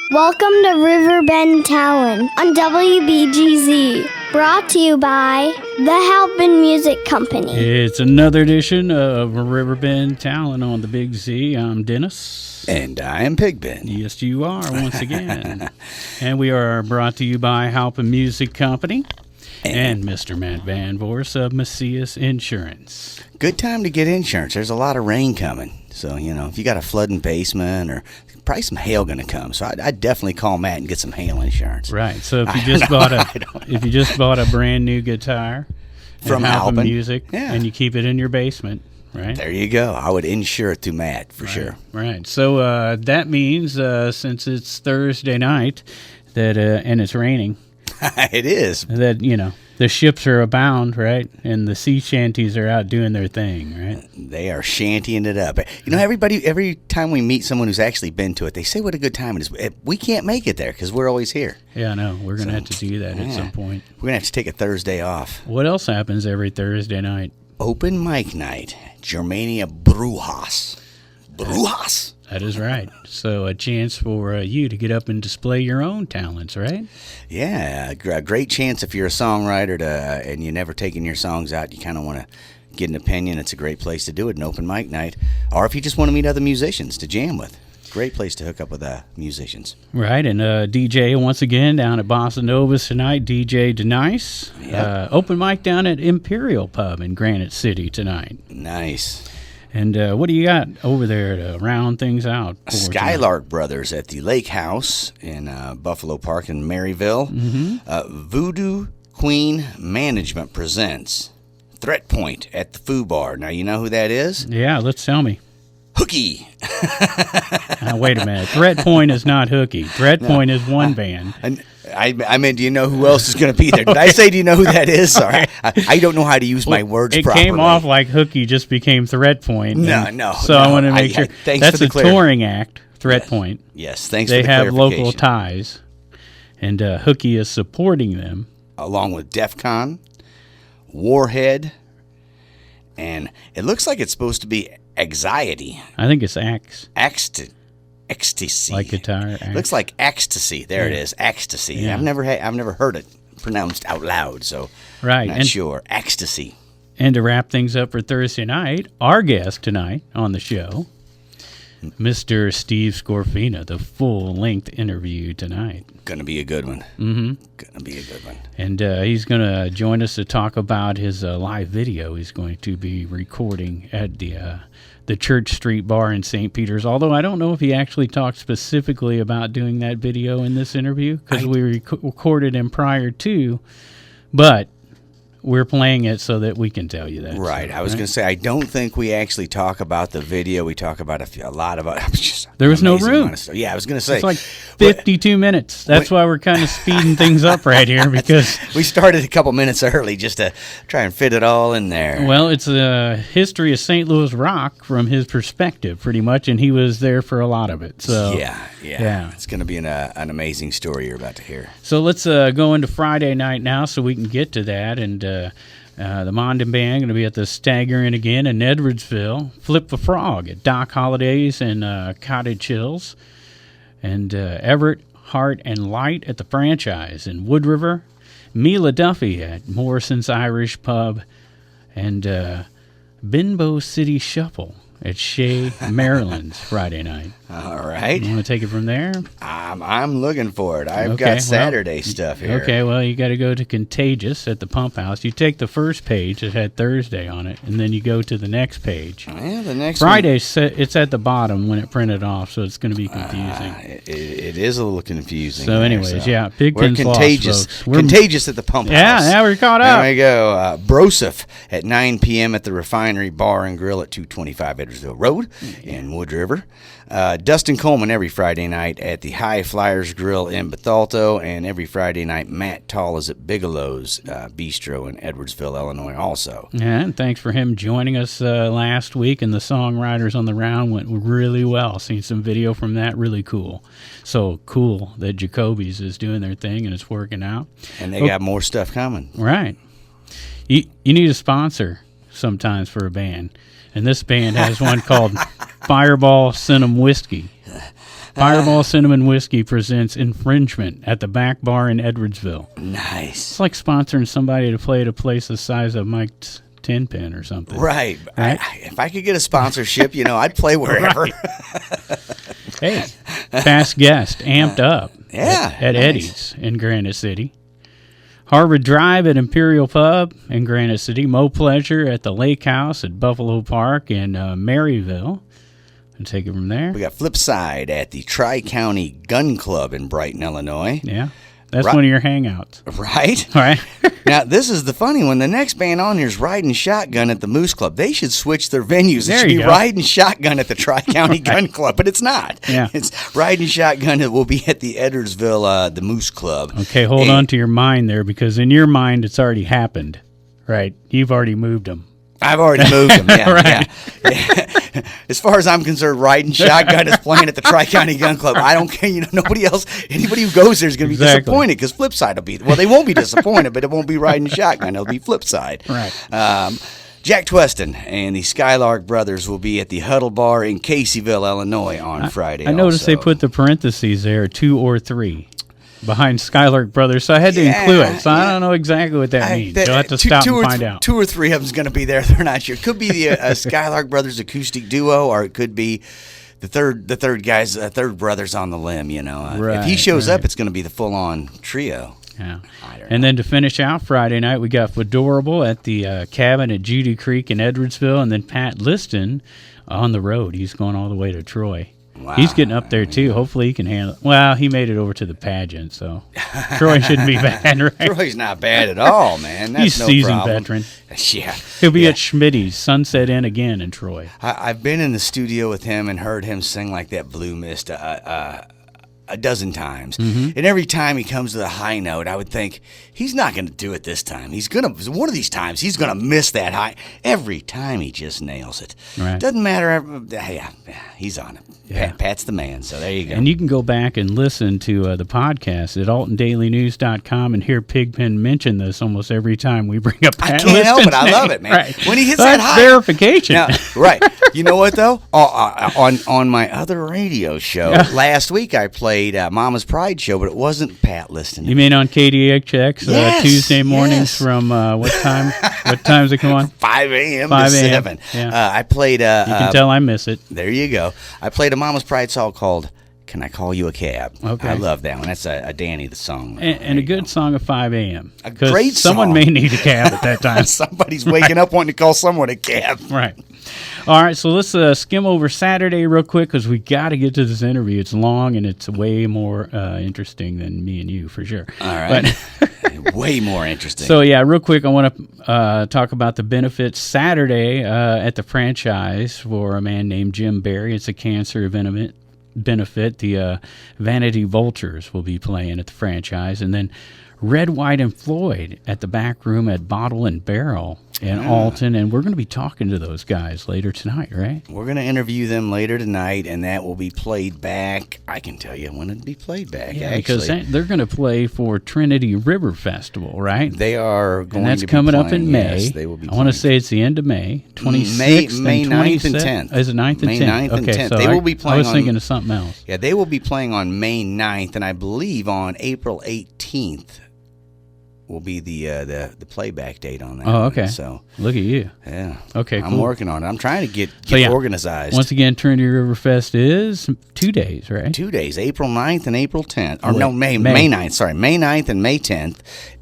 Welcome to Riverbend Talon on WBGZ. Brought to you by the Halpin Music Company. It's another edition of Riverbend Talon on the Big Z. I'm Dennis. And I am Pigpen. Yes, you are, once again. And we are brought to you by Halpin Music Company and Mr. Matt Van Voorhis of Macias Insurance. Good time to get insurance. There's a lot of rain coming. So, if you got a flooding basement or probably some hail going to come. So I'd definitely call Matt and get some hail insurance. Right. So if you just bought a brand new guitar from Halpin Music and you keep it in your basement, right? There you go. I would insure it through Matt for sure. Right. So that means since it's Thursday night that and it's raining. It is. That, the ships are abound, right? And the sea shanties are out doing their thing, right? They are shantying it up. Every time we meet someone who's actually been to it, they say what a good time it is. We can't make it there because we're always here. Yeah, I know. We're going to have to do that at some point. We're going to have to take a Thursday off. What else happens every Thursday night? Open mic night. Germania Voorhis. Voorhis. That is right. So a chance for you to get up and display your own talents, right? Yeah, a great chance if you're a songwriter and you've never taken your songs out, you kind of want to get an opinion. It's a great place to do it, an open mic night. Or if you just want to meet other musicians to jam with. Great place to hook up with musicians. Right, and DJ once again down at Boston Novus tonight, DJ Denice. Yep. Open mic down at Imperial Pub in Granite City tonight. Nice. And what do you got over there to round things out? Skylark Brothers at the Lake House in Buffalo Park in Maryville. Mm-hmm. Voodoo Queen Management presents Threat Point at the Foo Bar. Now, you know who that is? Yeah, let's tell me. Hooky. Now, wait a minute. Threat Point is not Hooky. Threat Point is one band. I mean, do you know who else is going to be there? Did I say, do you know who that is? Sorry. I don't know how to use my words properly. It came off like Hooky just became Threat Point. No. So I want to make sure. That's a touring act, Threat Point. Yes, thanks for the clarification. They have local ties. And Hooky is supporting them. Along with DEF CON, Warhead, and it looks like it's supposed to be Anxiety. I think it's Ecstasy. Like guitar. Looks like ecstasy. There it is. Ecstasy. Yeah. I've never heard it pronounced out loud, so right. I'm not sure. Ecstasy. And to wrap things up for Thursday night, our guest tonight on the show, Mr. Steve Scorfina, the full-length interview tonight. Gonna be a good one. Mm-hmm. Gonna be a good one. And he's going to join us to talk about his live video he's going to be recording at the Church Street Bar in St. Peter's, although I don't know if he actually talked specifically about doing that video in this interview because we recorded him prior to, but we're playing it so that we can tell you that. Right. So, I was going to say, I don't think we actually talk about the video. We talk about a lot about it. There was no room. Yeah, I was going to say. It's like 52 minutes. That's why we're kind of speeding things up right here because we started a couple minutes early just to try and fit it all in there. Well, it's a history of St. Louis rock from his perspective, pretty much, and he was there for a lot of it. So yeah. It's going to be an amazing story you're about to hear. So let's go into Friday night now so we can get to that. And the Mondin Band going to be at the Stagger again in Edwardsville. Flip the Frog at Doc Holliday's and Cottage Hills. And Everhart and Light at the Franchise in Wood River. Mila Duffy at Morrison's Irish Pub. And Binbo City Shuffle at Shea, Maryland's Friday night. All right. You want to take it from there? I'm looking for it. I've got Saturday stuff here. Okay, well, you got to go to Contagious at the Pump House. You take the first page that had Thursday on it, and then you go to the next page. Yeah, the next Friday, it's at the bottom when it printed off, so it's going to be confusing. It is a little confusing. So anyways, yeah, Pigpen's Contagious. Lost, folks. Contagious at the Pump House. Yeah, now we're caught up. There we go. Broseph at 9 p.m. at the Refinery Bar and Grill at 225 Edwardsville Road in Wood River. Dustin Coleman every Friday night at the High Flyers Grill in Bethalto, and every Friday night Matt Tall is at Bigelow's Bistro in Edwardsville, Illinois also. Yeah, and thanks for him joining us last week, and the Songwriters on the Round went really well. Seen some video from that, really cool. So cool that Jacoby's is doing their thing and it's working out. And they got more stuff coming. Right. You need a sponsor sometimes for a band. And this band has one called Fireball Cinnamon Whiskey. Fireball Cinnamon Whiskey presents Infringement at the Back Bar in Edwardsville. Nice. It's like sponsoring somebody to play at a place the size of Mike's 10-pin or something. Right. If I could get a sponsorship, I'd play wherever. Right. Hey, past guest, Amped Up at nice. Eddie's in Granite City. Harvard Drive at Imperial Pub in Granite City. Mo Pleasure at the Lake House at Buffalo Park in Maryville. And take it from there. We got Flipside at the Tri-County Gun Club in Brighton, Illinois. Yeah. That's one of your hangouts. Right? All right. Now, this is the funny one. The next band on here is Riding Shotgun at the Moose Club. They should switch their venues. It should be Riding Shotgun at the Tri-County Gun Club, but it's not. Yeah. It's Riding Shotgun. It will be at the Edwardsville, the Moose Club. Okay, hold on to your mind there, because in your mind, it's already happened, right? You've already moved them. I've already moved them, yeah. Right. Yeah. As far as I'm concerned, Riding Shotgun is playing at the Tri-County Gun Club. I don't care. Anybody who goes there is going to be disappointed, because Flipside will be. Well, they won't be disappointed, but it won't be Riding Shotgun. It'll be Flipside. Right. Jack Tweston and the Skylark Brothers will be at the Huddle Bar in Caseyville, Illinois on Friday. I noticed they put the parentheses there, 2 or 3 behind Skylark Brothers, so I had to include it. So I don't know exactly what that means. You'll have to stop and find out. 2 or 3 of them's going to be there. They're not sure. It could be the Skylark Brothers acoustic duo, or it could be the third brothers on the limb. If he shows up, it's going to be the full-on trio. Yeah. And then to finish out Friday night, we got Fedorable at the cabin at Judy Creek in Edwardsville, and then Pat Liston on the road. He's going all the way to Troy. Wow. He's getting up there, too. Hopefully he can handle it. Well, he made it over to the pageant, so Troy shouldn't be bad, right? Troy's not bad at all, man. That's He's no seasoned problem. veteran. Yeah. He'll be at Schmitty's, Sunset Inn again in Troy. I've been in the studio with him and heard him sing like that Blue Mist a dozen times. Mm-hmm. And every time he comes to the high note, I would think, he's not going to do it this time. One of these times, he's going to miss that high. Every time he just nails it. Right. Doesn't matter. Yeah, he's on it. Yeah. Pat's the man, so there you go. And you can go back and listen to the podcast at AltonDailyNews.com and hear Pigpen mention this almost every time we bring up Pat. I can't help it. I love it, man. Right. When he hits that high. Verification. Now, right. You know what, though? On my other radio show, last week I played Mama's Pride show, but it wasn't Pat listening. You mean on KDHX Tuesday mornings from what time? What time does it come on? 5 a.m. to 7. Yeah. I played... you can tell I miss it. There you go. I played a Mama's Pride song called Can I Call You a Cab? Okay. I love that one. That's a Danny the song. And a good song at 5 a.m. A great song. Someone may need a cab at that time. Somebody's waking up wanting to call someone a cab. Right. All right, so let's skim over Saturday real quick, because we got to get to this interview. It's long, and it's way more interesting than me and you, for sure. All right. Way more interesting. So, yeah, real quick, I want to talk about the benefits Saturday at the franchise for a man named Jim Barry. It's a cancer benefit. The Vanity Vultures will be playing at the franchise. And then Red, White, and Floyd at the back room at Bottle and Barrel in Alton, and we're going to be talking to those guys later tonight, right? We're going to interview them later tonight, and that will be played back. I can tell you when it'll be played back, because they're going to play for Trinity River Festival, right? They are going to be And that's coming up in May. Yes, they will be. I want to say it's the end of May, 26th May and 9th and 27th. 10th. Is it 9th and 10th? May 9th and 10th. So they will be playing I was thinking of something else. Yeah, they will be playing on May 9th, and I believe on April 18th. Will be the playback date on that. Oh, okay. One, so look at you. Yeah. Okay, cool. I'm working on it. I'm trying to get organized. Once again, Trinity River Fest is 2 days, right? 2 days, April 9th and April 10th. Or no, May 9th. Sorry, May 9th and May 10th.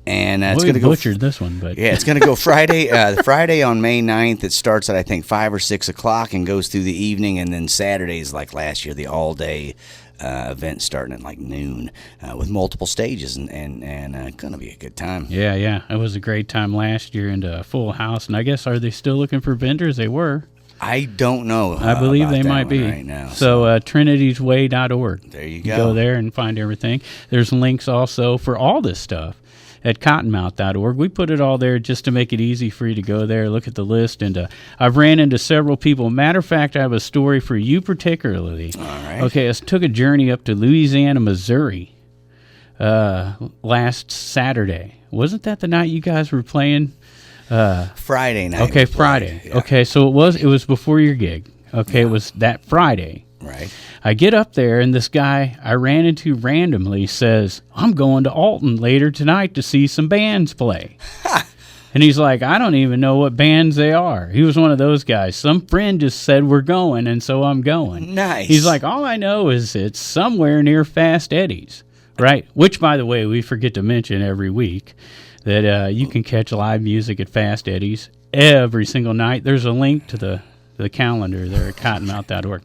And it's going to go. Butchered this one, but yeah, it's going to go Friday. Friday on May 9th. It starts at I think 5 or 6 o'clock and goes through the evening, and then Saturdays like last year, the all day. Event starting at like noon with multiple stages and gonna be a good time. Yeah, it was a great time last year and a full house. And I guess, are they still looking for vendors? They were. I don't know. I believe they might be right now. So trinitiesway.org. There you go there and find everything. There's links also for all this stuff at cottonmouth.org. We put it all there just to make it easy for you to go there, look at the list. And I've ran into several people. Matter of fact, I have a story for you particularly. All right. Okay, I took a journey up to Louisiana, Missouri last Saturday. Wasn't that the night you guys were playing? Friday night. Okay, Friday. Yeah. Okay, so it was before your gig. Okay, It was that Friday. Right. I get up there, and this guy I ran into randomly says, I'm going to Alton later tonight to see some bands play. And he's like, I don't even know what bands they are. He was one of those guys. Some friend just said we're going, and so I'm going. Nice. He's like, all I know is it's somewhere near Fast Eddie's, right? Which, by the way, we forget to mention every week that you can catch live music at Fast Eddie's every single night. There's a link to the calendar there at cottonmouth.org.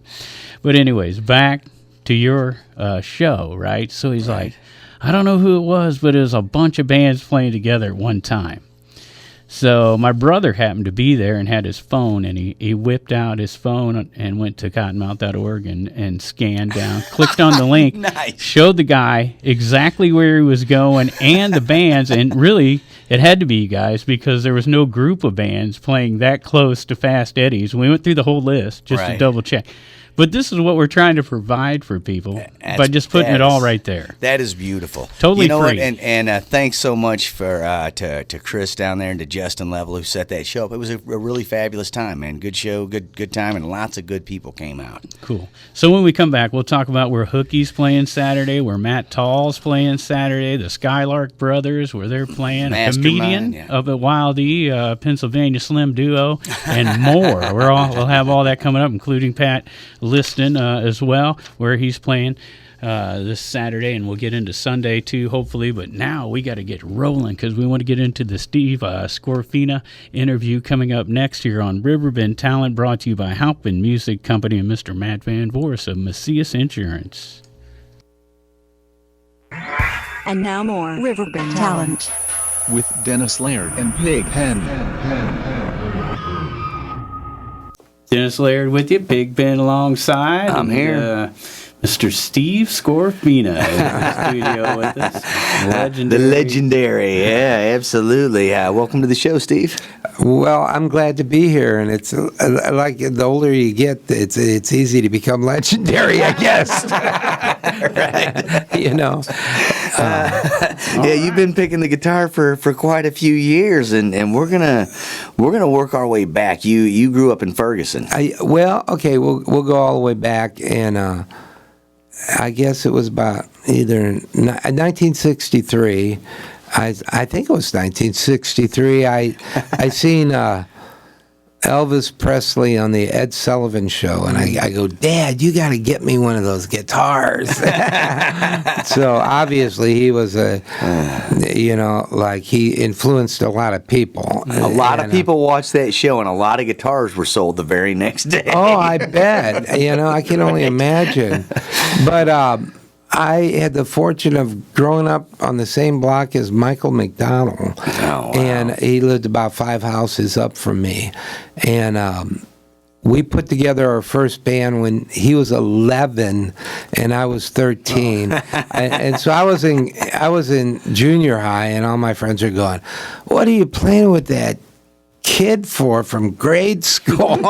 But anyways, back to your show, right? So he's like, I don't know who it was, but it was a bunch of bands playing together at one time. So my brother happened to be there and had his phone, and he whipped out his phone and went to cottonmouth.org and scanned down, clicked on the link, Nice. showed the guy exactly where he was going and the bands, and really it had to be you guys because there was no group of bands playing that close to Fast Eddie's. We went through the whole list just to double check. But this is what we're trying to provide for people by just putting it all right there. That is beautiful. Totally you know free. What? And thanks so much for to Chris down there and to Justin Level who set that show up. It was a really fabulous time, man. Good show, good time, and lots of good people came out. Cool. So when we come back, we'll talk about where Hookie's playing Saturday, where Matt Tall's playing Saturday, the Skylark Brothers, where they're playing, a comedian of the Wild E, Pennsylvania Slim Duo, and more. We'll have all that coming up, including Pat Liston as well, where he's playing this Saturday, and we'll get into Sunday too, hopefully. But now we got to get rolling because we want to get into the Steve Scorfina interview coming up next here on Riverbend Talent, brought to you by Halpin Music Company and Mr. Matt Van Voorhis of Macias Insurance. And now more Riverbend Talent with Dennis Laird and Pig Pen. Dennis Laird with you, Big Ben alongside. I'm here. Mr. Steve Scorfina is in the studio with us. The legendary, yeah, absolutely. Welcome to the show, Steve. Well, I'm glad to be here, and it's like the older you get, it's easy to become legendary, I guess. Right. You know. Yeah, you've been picking the guitar for quite a few years, and we're gonna work our way back. You grew up in Ferguson. We'll go all the way back, and I guess it was about either 1963. I think it was 1963. I seen Elvis Presley on the Ed Sullivan Show, and I go, Dad, you got to get me one of those guitars. So obviously he was he influenced a lot of people. A lot of people watched that show, and a lot of guitars were sold the very next day. Oh, I bet. I can only imagine. But I had the fortune of growing up on the same block as Michael McDonald. Oh, wow. And he lived about 5 houses up from me. And we put together our first band when he was 11 and I was 13. And so I was in junior high, and all my friends are going, "What are you playing with that kid from grade school?"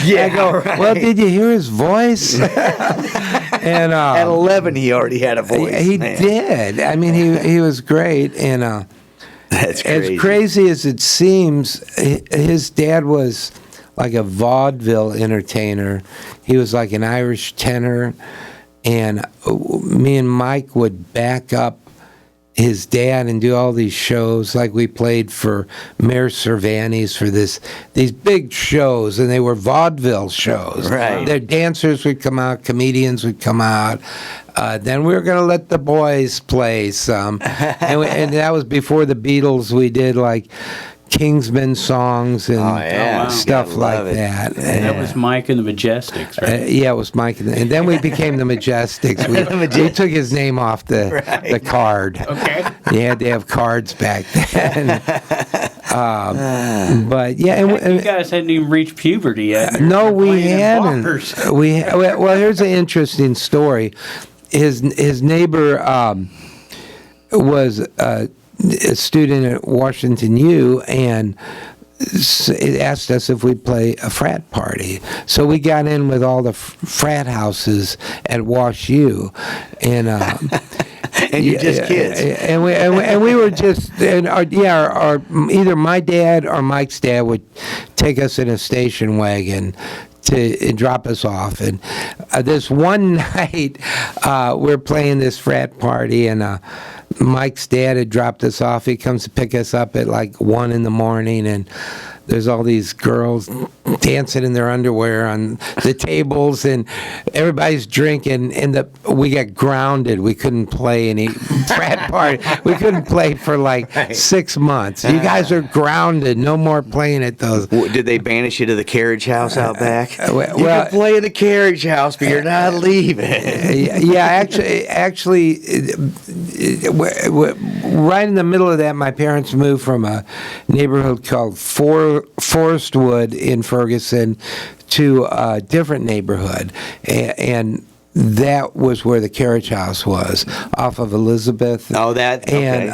Yeah, I go, right. "Well, did you hear his voice?" And at 11, he already had a voice. He did. I mean, he was great. And that's crazy. As crazy as it seems, his dad was like a vaudeville entertainer. He was like an Irish tenor, and me and Mike would back up his dad and do all these shows. Like we played for Mayor Cervantes for these big shows, and they were vaudeville shows. Right. Their dancers would come out, comedians would come out. Then we were going to let the boys play some, and that was before the Beatles. We did like Kingsmen songs and stuff like that. And that was Mike and the Majestics, right? Yeah, it was Mike. And then we became the Majestics. We took his name off the card. Okay. You had to have cards back then. But yeah. And you guys hadn't even reached puberty yet. No, we hadn't. Well, here's an interesting story. His neighbor was a student at Washington U, and it asked us if we'd play a frat party. So we got in with all the frat houses at Wash U, and and you're just kids. And we were just either my dad or Mike's dad would take us in a station wagon to drop us off. And this one night, we're playing this frat party, and Mike's dad had dropped us off. He comes to pick us up at like 1 in the morning, and there's all these girls dancing in their underwear on the tables, and everybody's drinking, and we got grounded. We couldn't play any frat party. We couldn't play for like 6 months. You guys are grounded. No more playing at those. Did they banish you to the carriage house out back? You well, can play in the carriage house, but you're not leaving. Yeah, actually, right in the middle of that, my parents moved from a neighborhood called Forestwood in Ferguson to a different neighborhood, and that was where the carriage house was, off of Elizabeth. Oh, that okay.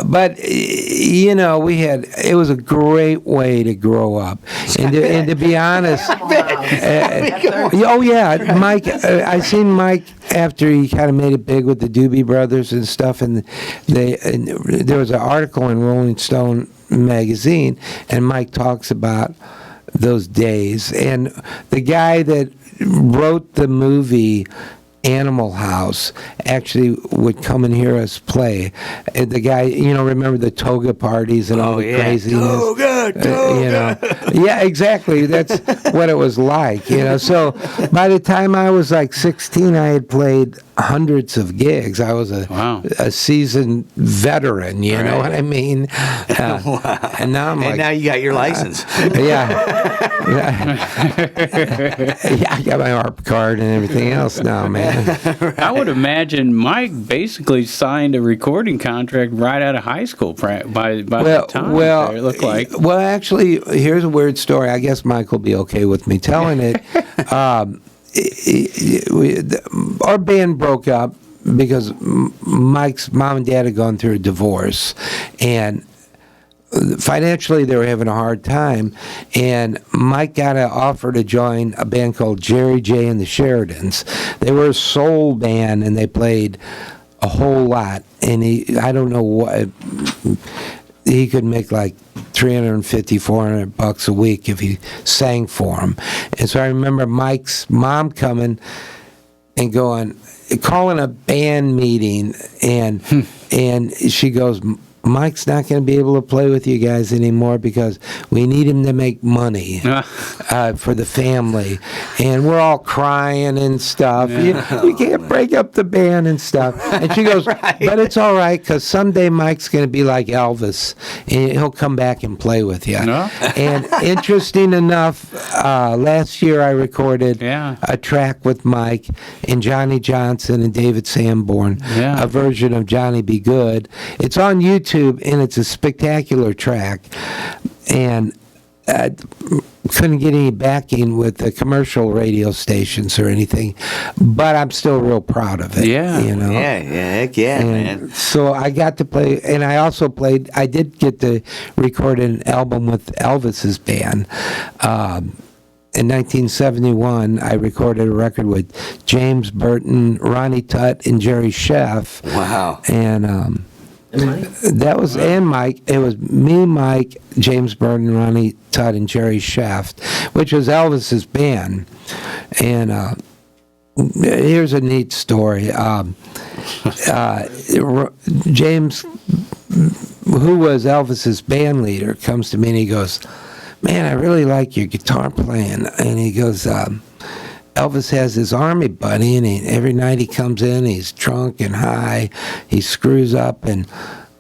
But it was a great way to grow up, and to be honest, oh yeah, Mike. I seen Mike after he kind of made it big with the Doobie Brothers and stuff, and there was an article in Rolling Stone magazine, and Mike talks about those days, and the guy that wrote the movie Animal House actually would come and hear us play. And the guy, remember the toga parties and all the craziness. Toga. Yeah, exactly. That's what it was like. So by the time I was like 16, I had played hundreds of gigs. I was a seasoned veteran. You know what I mean? Wow. And now I'm now you got your license. Yeah, I got my ARP card and everything else now, man. I would imagine Mike basically signed a recording contract right out of high school by the time. It looked like. Well, actually, here's a weird story. I guess Mike will be okay with me telling it. Our band broke up because Mike's mom and dad had gone through a divorce, and financially they were having a hard time, and Mike got an offer to join a band called Jerry J and the Sheridans. They were a soul band, and they played a whole lot, and I don't know what, he could make like $350-$400 a week if he sang for him. And so I remember Mike's mom coming and calling a band meeting, and she goes, Mike's not going to be able to play with you guys anymore because we need him to make money for the family. And we're all crying and stuff. You can't break up the band and stuff. And she goes, but it's all right because someday Mike's going to be like Elvis and he'll come back and play with you. And interesting enough, last year I recorded a track with Mike and Johnny Johnson and David Sanborn, a version of Johnny Be Good. It's on YouTube. And it's a spectacular track, and couldn't get any backing with the commercial radio stations or anything, but I'm still real proud of it. Heck yeah, man. So I got to play, and I also played. I did get to record an album with Elvis's band. In 1971, I recorded a record with James Burton, Ronnie Tutt, and Jerry Sheff. Wow. And that was, and Mike, it was me, Mike, James Burton, Ronnie Tutt, and Jerry Sheff, which was Elvis's band. And here's a neat story. James, who was Elvis's band leader, comes to me and he goes, man, I really like your guitar playing. And he goes, Elvis has his army buddy, and every night he comes in, he's drunk and high, he screws up, and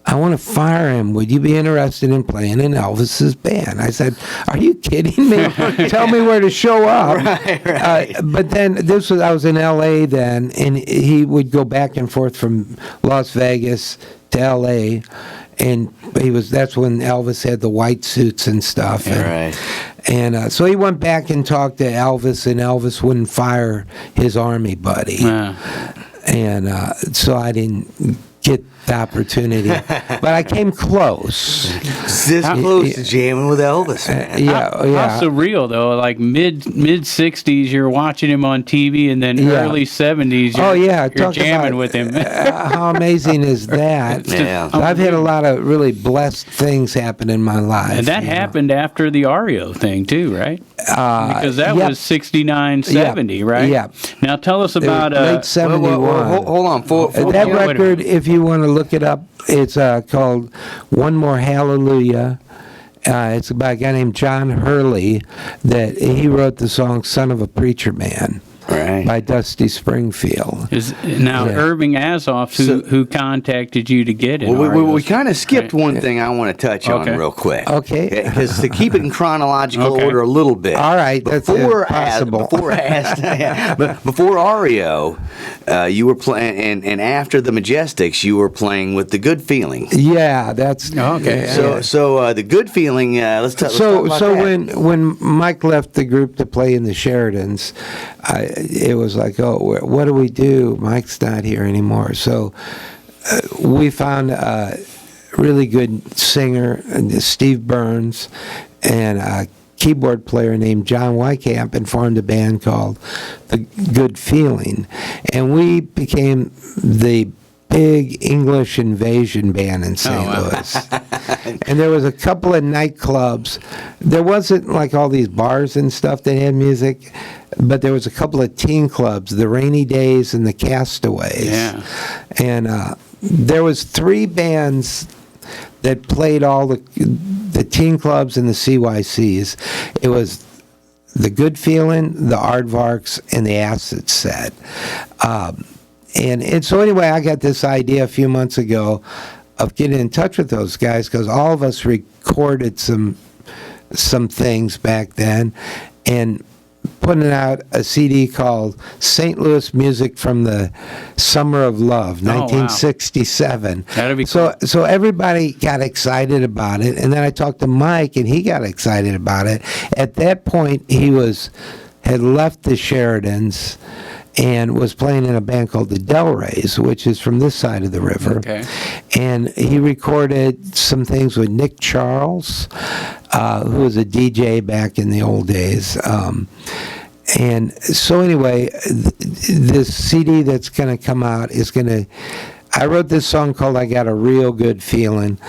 I want to fire him. Would you be interested in playing in Elvis's band? I said, are you kidding me? Tell me where to show up. Right. But then I was in L.A. then, and he would go back and forth from Las Vegas to L.A., and that's when Elvis had the white suits and stuff. And so he went back and talked to Elvis, and Elvis wouldn't fire his army buddy. And so I didn't get the opportunity. But I came close. This close to jamming with Elvis. Yeah. How surreal though! Like mid '60s, you're watching him on TV, and then early '70s, you're talk jamming about, with him. How amazing is that? Yeah. I've had a lot of really blessed things happen in my life. And that happened after the REO thing too, right? Because that was 69, 70, right? Yeah. Now tell us about late 71. Hold on. That record, if you want to look it up, it's called One More Hallelujah. It's by a guy named John Hurley, that he wrote the song "Son of a Preacher Man." Right. By Dusty Springfield. Irving Azoff, who contacted you to get it. We kind of skipped one thing I want to touch on real quick. Okay. Because to keep it in chronological order a little bit. All right, that's possible. Before REO, you were playing, and after the Majestics, you were playing with the Good Feeling. Yeah, that's okay. So the Good Feeling. Let's talk about that. when Mike left the group to play in the Sheridans, it was like, oh, what do we do? Mike's not here anymore. So we found a really good singer, Steve Burns, and a keyboard player named John Wycamp, and formed a band called The Good Feeling. And we became the big English invasion band in St. Louis. And there was a couple of nightclubs. There wasn't like all these bars and stuff that had music, but there was a couple of teen clubs, the Rainy Days and the Castaways. Yeah. And there was 3 bands that played all the teen clubs and the CYCs. It was the Good Feeling, the Aardvarks, and the Acid Set. And so anyway, I got this idea a few months ago of getting in touch with those guys, because all of us recorded some things back then, and putting out a CD called St. Louis Music from the Summer of Love, 1967. That'd be cool. So everybody got excited about it, and then I talked to Mike, and he got excited about it. At that point, he had left the Sheridans and was playing in a band called the Del Reys, which is from this side of the river. Okay. And he recorded some things with Nick Charles, who was a DJ back in the old days. And so anyway, this CD that's going to come out is going to... I wrote this song called I Got a Real Good Feeling,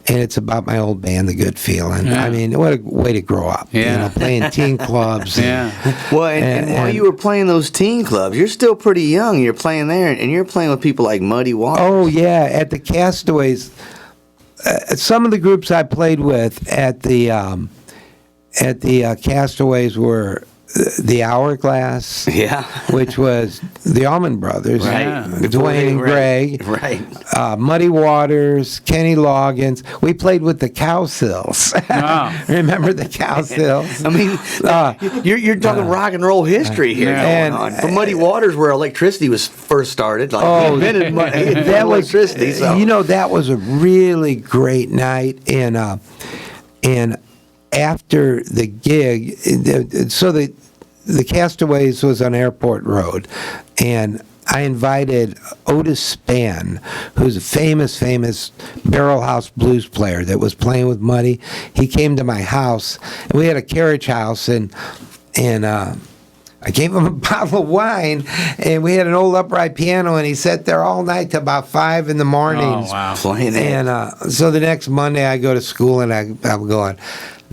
and it's about my old band, The Good Feeling. Yeah. I mean, what a way to grow up. Yeah. You know, playing teen clubs. Yeah. Well, and while you were playing those teen clubs, you're still pretty young. You're playing there, and you're playing with people like Muddy Waters. Oh, yeah, at the Castaways. Some of the groups I played with at the Castaways were the Hourglass, which was the Allman Brothers, right? Dwayne and Greg, right? Muddy Waters, Kenny Loggins. We played with the Cowsills. Wow. Remember the Cowsills? I mean, you're talking rock and roll history here going on. From Muddy Waters, where electricity was first started, like he invented that was electricity. So. You know, that was a really great night, and after the gig, so the Castaways was on Airport Road, and I invited Otis Spann, who's a famous barrel house blues player that was playing with Muddy. He came to my house, and we had a carriage house, and I gave him a bottle of wine, and we had an old upright piano, and he sat there all night till about 5 in the morning. Oh, wow. Playing it. And so the next Monday I go to school, and I'm going,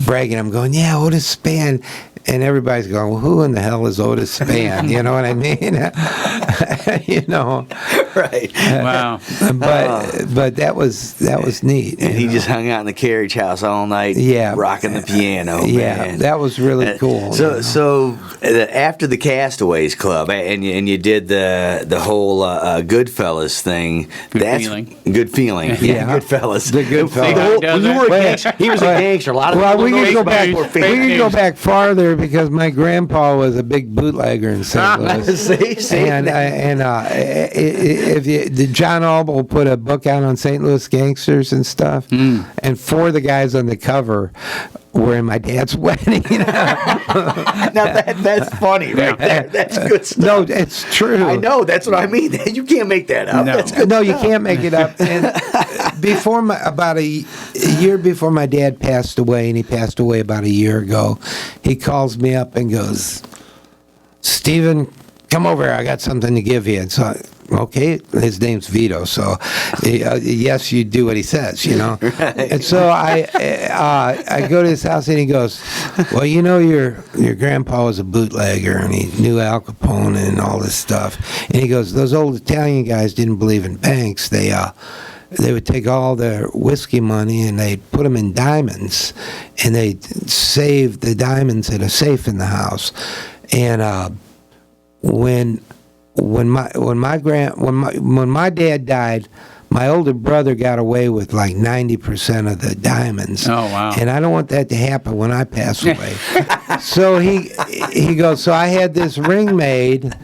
bragging, I'm going, yeah, Otis Spann. And everybody's going, well, who in the hell is Otis Spann? You know what I mean? You know. Right. Wow. But that was neat. And he just hung out in the carriage house all night, rocking the piano. Yeah, man. that was really cool. So after the Castaways Club, and you did the whole Goodfellas thing. Good feeling. Yeah, Goodfellas. The Goodfellas. He was a gangster. A lot of people we know can go back farther, because my grandpa was a big bootlegger in St. Louis. If John Albel put a book out on St. Louis gangsters and stuff, and 4 of the guys on the cover were in my dad's wedding. Now that's funny right there. That's good stuff. No, it's true. I know. That's what I mean. You can't make that up. No. That's good. No, you can't make it up. And about a year before my dad passed away, and he passed away about a year ago, he calls me up and goes, "Stephen, come over here. I got something to give you." And so, okay, his name's Vito, so yes, you do what he says, you know. Right. And so I go to his house, and he goes, "Well, you know, your grandpa was a bootlegger, and he knew Al Capone and all this stuff." And he goes, "Those old Italian guys didn't believe in banks. They would take all their whiskey money and they'd put them in diamonds, and they'd save the diamonds in a safe in the house. And when my dad died, my older brother got away with like 90% of the diamonds. Oh, wow. And I don't want that to happen when I pass away." So he goes, "So I had this ring made,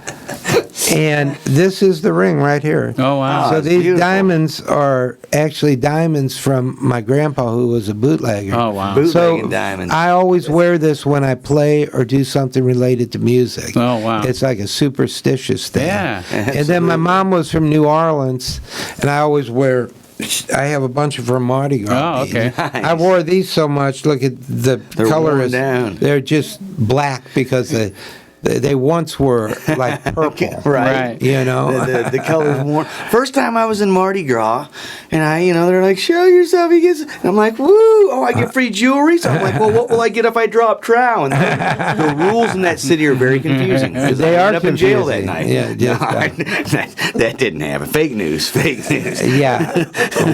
and this is the ring right here." Oh, wow. So it's these beautiful. diamonds are actually diamonds from my grandpa, who was a bootlegger. Oh, wow. Bootlegging So diamonds. I always wear this when I play or do something related to music. Oh, wow. It's like a superstitious thing. Yeah. And then my mom was from New Orleans, and I always wear. I have a bunch of her Mardi Gras. Oh, okay. beads. I wore these so much. Look at the They're color worn is. down. They're just black because they once were like purple. Right. You know. The color's worn. First time I was in Mardi Gras, and they're like, "Show yourself." And I'm like, "Woo! Oh, I get free jewelry." So I'm like, "Well, what will I get if I drop trow?" And the rules in that city are very confusing. 'Cause They I are ended up in jail that confusing. night. Yeah, just, that didn't happen. Fake news. Fake news. Yeah.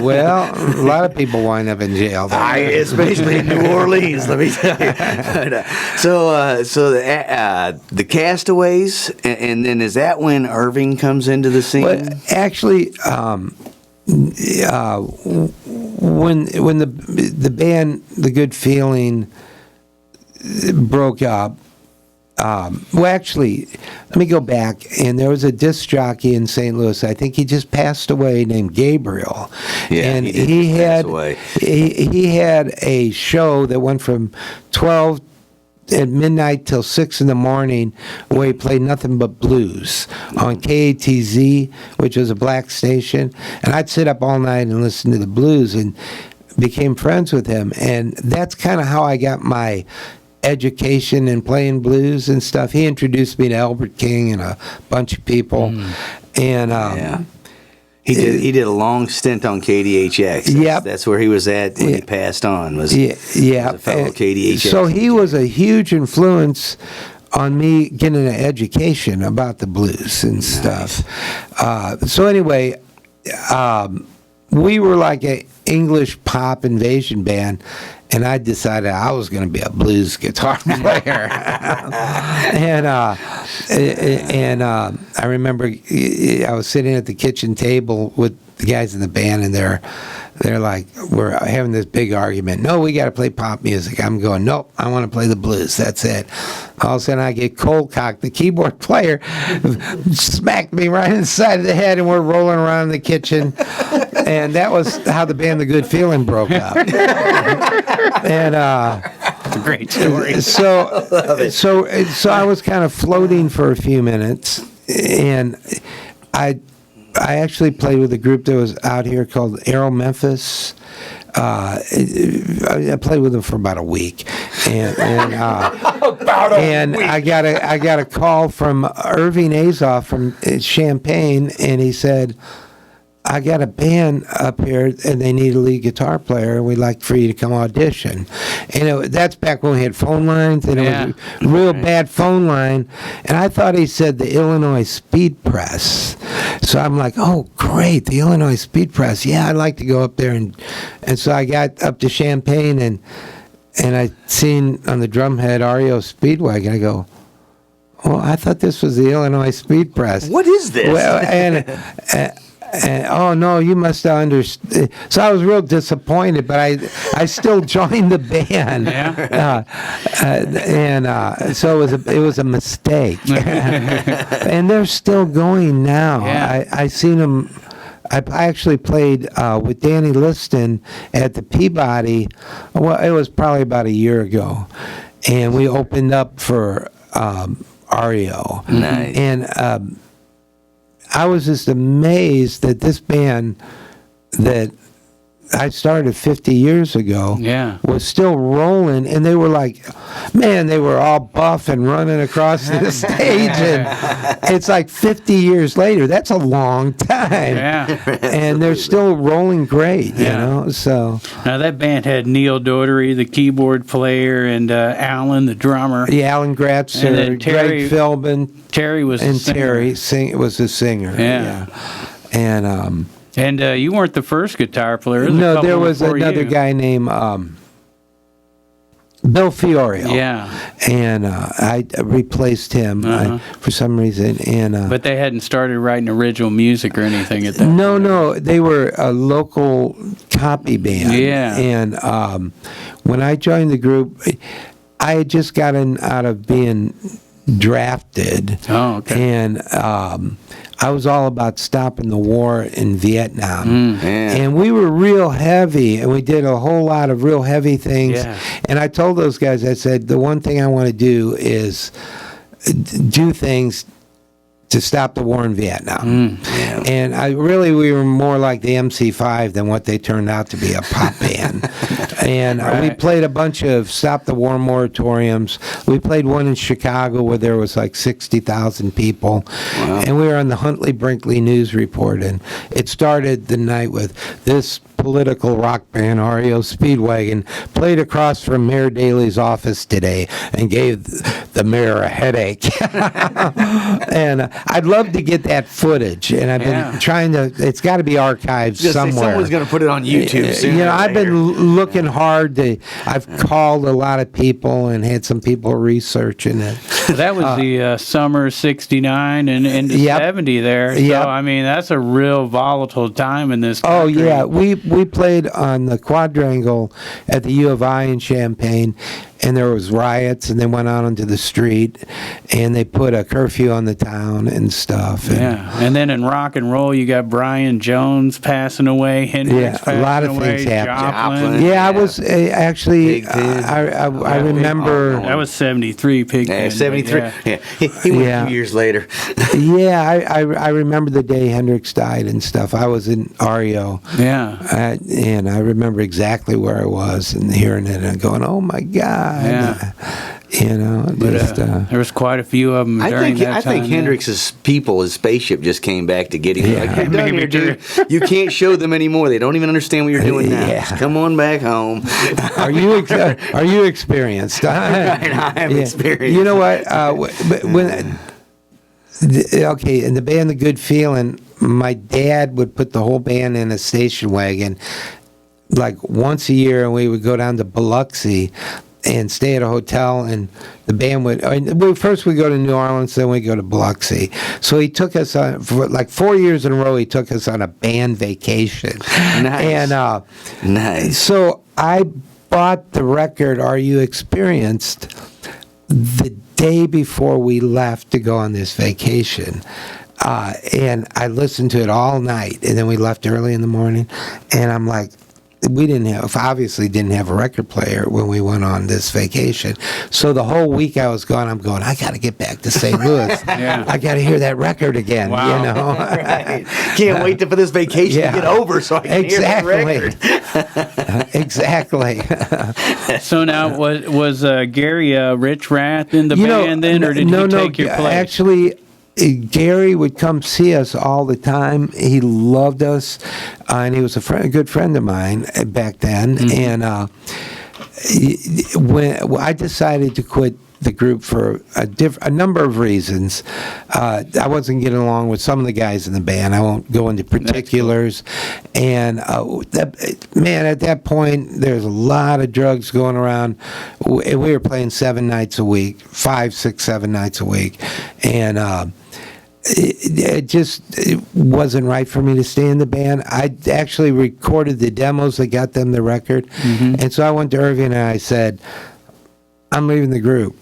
Well, a lot of people wind up in jail. Especially in New Orleans, let me tell you. But, so the Castaways, and then is that when Irving comes into the scene? Well, actually, when the band, The Good Feeling, broke up. Well, actually, let me go back. And there was a disc jockey in St. Louis. I think he just passed away, named Gabriel. Yeah, and he did he pass had away. he had a show that went from 12 at midnight till 6 in the morning, where he played nothing but blues on KATZ, which was a black station. And I'd sit up all night and listen to the blues, and became friends with him. And that's kind of how I got my education in playing blues and stuff. He introduced me to Albert King and a bunch of people. And Yeah. He did a long stint on KDHX. Yep. That's where he was at when he passed on. Was yeah, was a fellow KDHX. So he was a huge influence on me getting an education about the blues and stuff. So anyway, we were like an English pop invasion band, and I decided I was going to be a blues guitar player. and I remember I was sitting at the kitchen table with the guys in the band, and they're like, we're having this big argument. "No, we got to play pop music." I'm going, "Nope, I want to play the blues. That's it." All of a sudden, I get cold cocked. The keyboard player smacked me right in the side of the head, and we're rolling around in the kitchen. And that was how the band The Good Feeling broke up. And It's a great story. so I was kind of floating for a few minutes, and I actually played with a group that was out here called Aero Memphis. I played with them for about a week, and I got a call from Irving Azoff from Champaign, and he said, "I got a band up here, and they need a lead guitar player, and we'd like for you to come audition." And that's back when we had phone lines, and it was a real bad phone line. And I thought he said the Illinois Speed Press. So I'm like, "Oh, great, the Illinois Speed Press. Yeah, I'd like to go up there." And so I got up to Champaign, and I seen on the drumhead REO Speedwagon. I go, "Well, I thought this was the Illinois Speed Press. What is this?" Well, and oh no, you must have understood. So I was real disappointed, but I still joined the band. So it was a mistake. And they're still going now. Yeah. I seen them. I actually played with Danny Liston at the Peabody. Well, it was probably about a year ago, and we opened up for REO. Nice. And I was just amazed that this band that I started 50 years ago was still rolling, and they were like, man, they were all buff and running across the stage, and it's like 50 years later. That's a long time. Yeah. And they're still rolling great, you know, so. Now, that band had Neil Dougherty, the keyboard player, and Alan, the drummer. Yeah, Alan Gratzer, And Terry- Greg Philbin, Terry was and the singer. Terry was the singer. Yeah. And, And you weren't the first guitar player. no, there was another guy named Bill Fiorio. Yeah. And I replaced him for some reason. And But they hadn't started writing original music or anything at that no, they were a local copy band. Yeah. And when I joined the group, I had just gotten out of being drafted. Oh, okay. And I was all about stopping the war in Vietnam. And we were real heavy, and we did a whole lot of real heavy things. Yeah. And I told those guys, I said, the one thing I want to do is do things to stop the war in Vietnam. And we were more like the MC5 than what they turned out to be, a pop band. And we played a bunch of Stop the War moratoriums. We played one in Chicago where there was like 60,000 people. And we were on the Huntley Brinkley News Report. And it started the night with this political rock band, REO Speedwagon, played across from Mayor Daley's office today and gave the mayor a headache. And I'd love to get that footage, and I've been trying to. It's got to be archived somewhere. Someone's going to put it on YouTube soon. You know, I've been looking hard. I've called a lot of people and had some people researching it. That was the summer '69 and into '70 there. So I mean, that's a real volatile time in this country. Oh yeah, we played on the Quadrangle at the U of I in Champaign, and there was riots, and they went out onto the street, and they put a curfew on the town and stuff. And then in rock and roll, you got Brian Jones passing away, Hendrix passing away, a lot of things happened. Joplin. I was actually. Pigpen. I remember. That was '73. Pigpen. 73. Yeah. He went a few years later. I remember the day Hendrix died and stuff. I was in REO. Yeah. And I remember exactly where I was and hearing it and going, "Oh my God!" You know, there was quite a few of them during that time. I think Hendrix's people, his spaceship, just came back to get him. Yeah. Like, you're done Maybe here, dude. You can't show them anymore. They don't even understand what you're doing now. Yeah. Just come on back home. Are you experienced? I am experienced. You know what? In the band The Good Feeling, my dad would put the whole band in a station wagon like once a year, and we would go down to Biloxi and stay at a hotel, and the band would first we go to New Orleans, then we go to Biloxi. So he took us on for like 4 years in a row. He took us on a band vacation. Nice. And Nice. So I bought the record Are You Experienced the day before we left to go on this vacation. And I listened to it all night, and then we left early in the morning, and I'm like, we obviously didn't have a record player when we went on this vacation. So the whole week I was gone, I'm going, I got to get back to St. Louis. I got to hear that record again. Wow. You know? Right. Can't wait for this vacation to get over so I can hear that record. Exactly. So now, was Gary Rich Rath in the band then, or did he take your place? Actually, Gary would come see us all the time. He loved us, and he was a good friend of mine back then. And when I decided to quit the group for a number of reasons, I wasn't getting along with some of the guys in the band. I won't go into particulars. And at that point, there's a lot of drugs going around. We were playing 7 nights a week, 5, 6, 7 nights a week, and it wasn't right for me to stay in the band. I actually recorded the demos that got them the record, and so I went to Irving and I said, I'm leaving the group.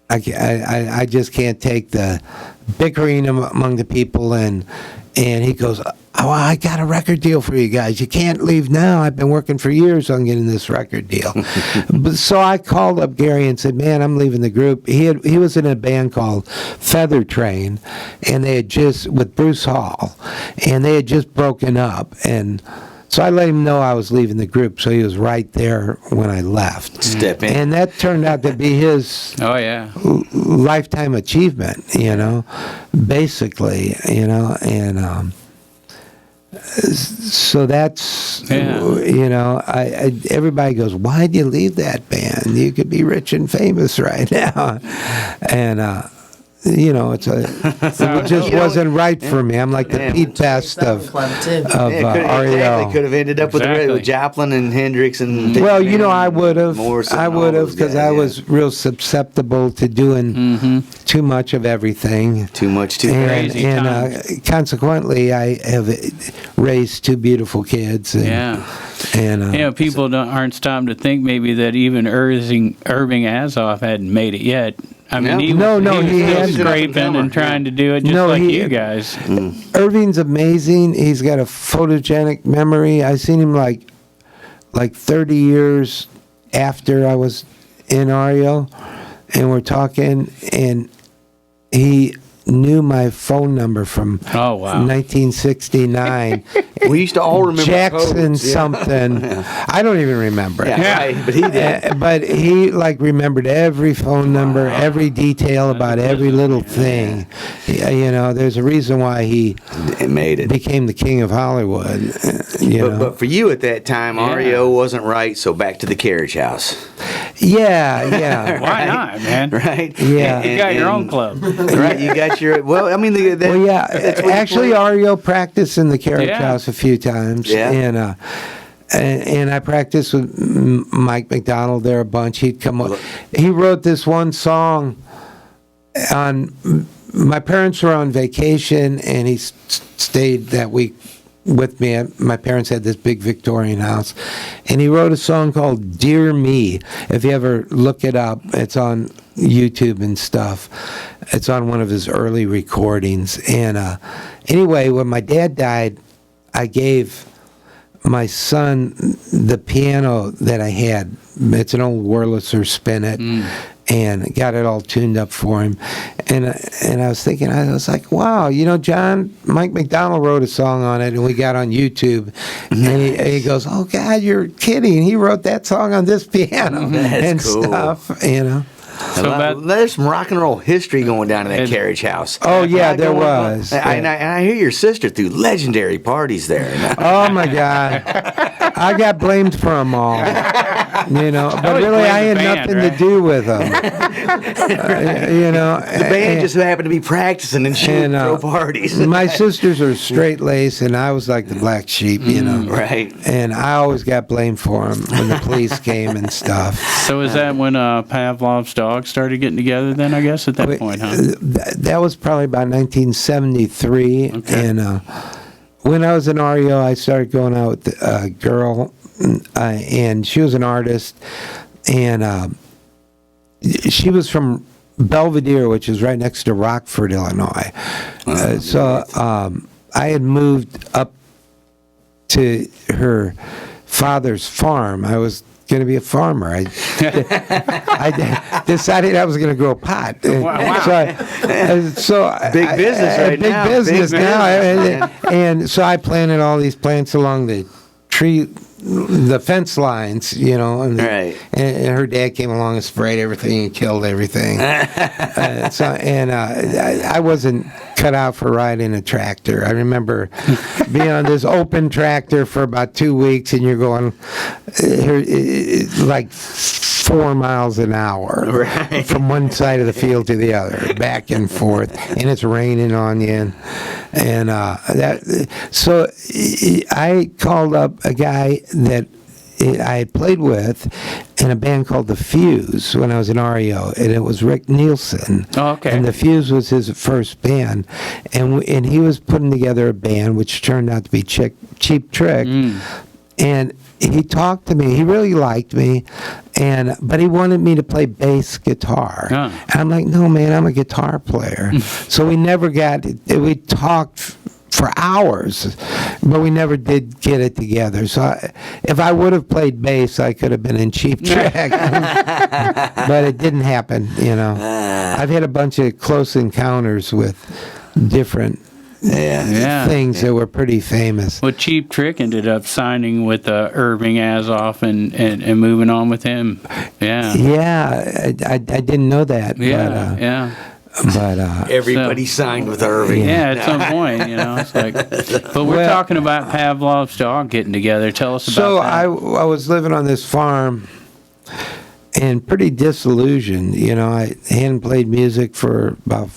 I just can't take the bickering among the people and And he goes, "Oh, I got a record deal for you guys. You can't leave now. I've been working for years on getting this record deal." So I called up Gary and said, "Man, I'm leaving the group." He was in a band called Feather Train, and they had just, with Bruce Hall, and they had just broken up. And so I let him know I was leaving the group, so he was right there when I left. Step in. And that turned out to be his Oh yeah. lifetime achievement, basically, and so that's, everybody goes, "Why'd you leave that band? You could be rich and famous right now." And, it just wasn't right for me. I'm like the Pete Best of REO. Could have ended up with Joplin and Hendrix and. Well, I would have. I would have, because I was real susceptible to doing too much of everything. Too much, too crazy. And consequently, I have raised two beautiful kids. And people aren't stopping to think maybe that even Irving Azoff hadn't made it yet. I mean, he was still scraping and trying to do it just like you guys. Irving's amazing. He's got a photogenic memory. I seen him like 30 years after I was in REO, and we're talking, and he knew my phone number from 1969. We used to all remember Jackson codes, something. I don't even remember. Right, but he did. But he remembered every phone number, every detail about every little thing. There's a reason why he made it. Became the king of Hollywood. But for you at that time, REO wasn't right. So back to the Carriage House. Yeah. Why not, man? Right. Yeah. You got your own club. Right. You got your. Well, I mean, Actually, REO practiced in the Carriage House a few times. Yeah. And I practiced with Mike McDonald there a bunch. He'd come up. He wrote this one song my parents were on vacation, and he stayed that week with me. My parents had this big Victorian house, and he wrote a song called "Dear Me." If you ever look it up, it's on YouTube and stuff. It's on one of his early recordings. And anyway, when my dad died, I gave my son the piano that I had. It's an old Wurlitzer Spinet. And got it all tuned up for him. And I was thinking, I was like, wow, Mike McDonald wrote a song on it, and we got on YouTube. And he goes, "Oh, God, you're kidding. He wrote that song on this piano." That's cool. Stuff, There's some rock and roll history going down in that Carriage House. Oh, yeah, there was. And I hear your sister threw legendary parties there. Oh, my God. I got blamed for them all. But really, I had nothing to do with them. The band just happened to be practicing and shooting throw parties. My sisters are straight laced, and I was like the black sheep, Right. And I always got blamed for them when the police came and stuff. So is that when Pavlov's dogs started getting together then, I guess, at that point, huh? That was probably about 1973. Okay. And when I was in REO, I started going out with a girl, and she was an artist, and she was from Belvedere, which is right next to Rockford, Illinois. So I had moved up to her father's farm. I was going to be a farmer. I decided I was going to grow pot. Wow. So big business right now. Big business now. And so I planted all these plants along the fence lines, and, right. And her dad came along and sprayed everything and killed everything. I wasn't cut out for riding a tractor. I remember being on this open tractor for about 2 weeks, and you're going like 4 miles an hour from one side of the field to the other, back and forth, and it's raining on you. So I called up a guy that I had played with in a band called The Fuse when I was in REO, and it was Rick Nielsen. Oh, okay. And The Fuse was his first band, and he was putting together a band which turned out to be Cheap Trick. And he talked to me. He really liked me, but he wanted me to play bass guitar. Huh. And I'm like, no, man, I'm a guitar player. So we never got. We talked for hours, but we never did get it together. So if I would have played bass, I could have been in Cheap Trick, but it didn't happen. I've had a bunch of close encounters with different things that were pretty famous. Well, Cheap Trick ended up signing with Irving Azoff and moving on with him. Yeah, I didn't know that. But everybody signed with Irving. Yeah, at some point, it's like. But we're talking about Pavlov's dog getting together. Tell us about that. So I was living on this farm and pretty disillusioned. I hadn't played music for about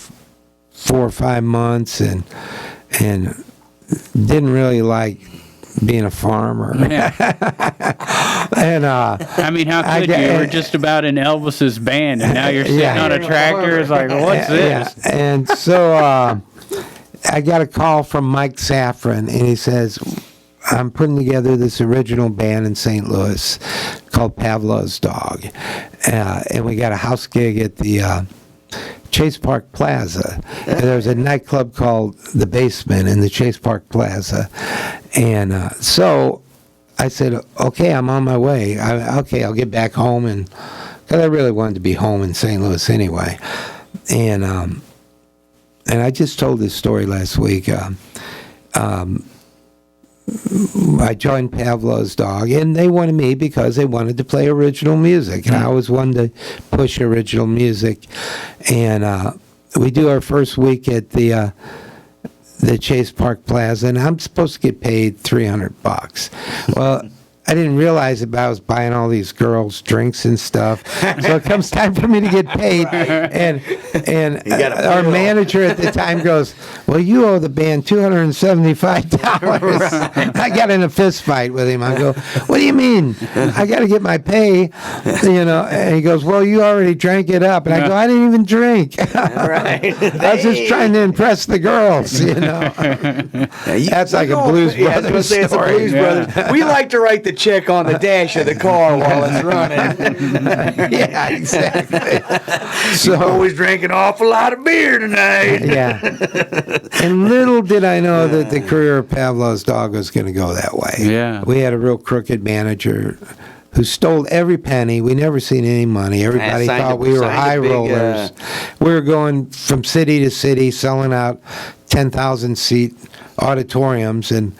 4 or 5 months and didn't really like being a farmer. And I mean, how could you? You were just about in Elvis's band, and now you're sitting on a tractor. It's like, what's this? Yeah. And so I got a call from Mike Safron, and he says, I'm putting together this original band in St. Louis called Pavlov's Dog. And we got a house gig at the Chase Park Plaza. And there was a nightclub called The Basement in the Chase Park Plaza. And so I said, okay, I'm on my way. I'll get back home. And because I really wanted to be home in St. Louis anyway. And I just told this story last week. I joined Pavlov's Dog, and they wanted me because they wanted to play original music, and I always wanted to push original music. And we do our first week at the Chase Park Plaza, and I'm supposed to get paid $300. Well, I didn't realize it, but I was buying all these girls drinks and stuff. So it comes time for me to get paid, and our manager at the time goes, "Well, you owe the band $275." I got in a fist fight with him. I go, "What do you mean? I got to get my pay?" And he goes, "Well, you already drank it up." And I go, "I didn't even drink. I was just trying to impress the girls." That's like a Blues Brothers story. It's a Blues Brothers. We like to write the check on the dash of the car while it's running. Yeah, exactly. So always drank an awful lot of beer tonight. Yeah. And little did I know that the career of Pavlov's Dog was going to go that way. Yeah. We had a real crooked manager who stole every penny. We never seen any money. Everybody thought we were high rollers. We were going from city to city, selling out 10,000 seat auditoriums, and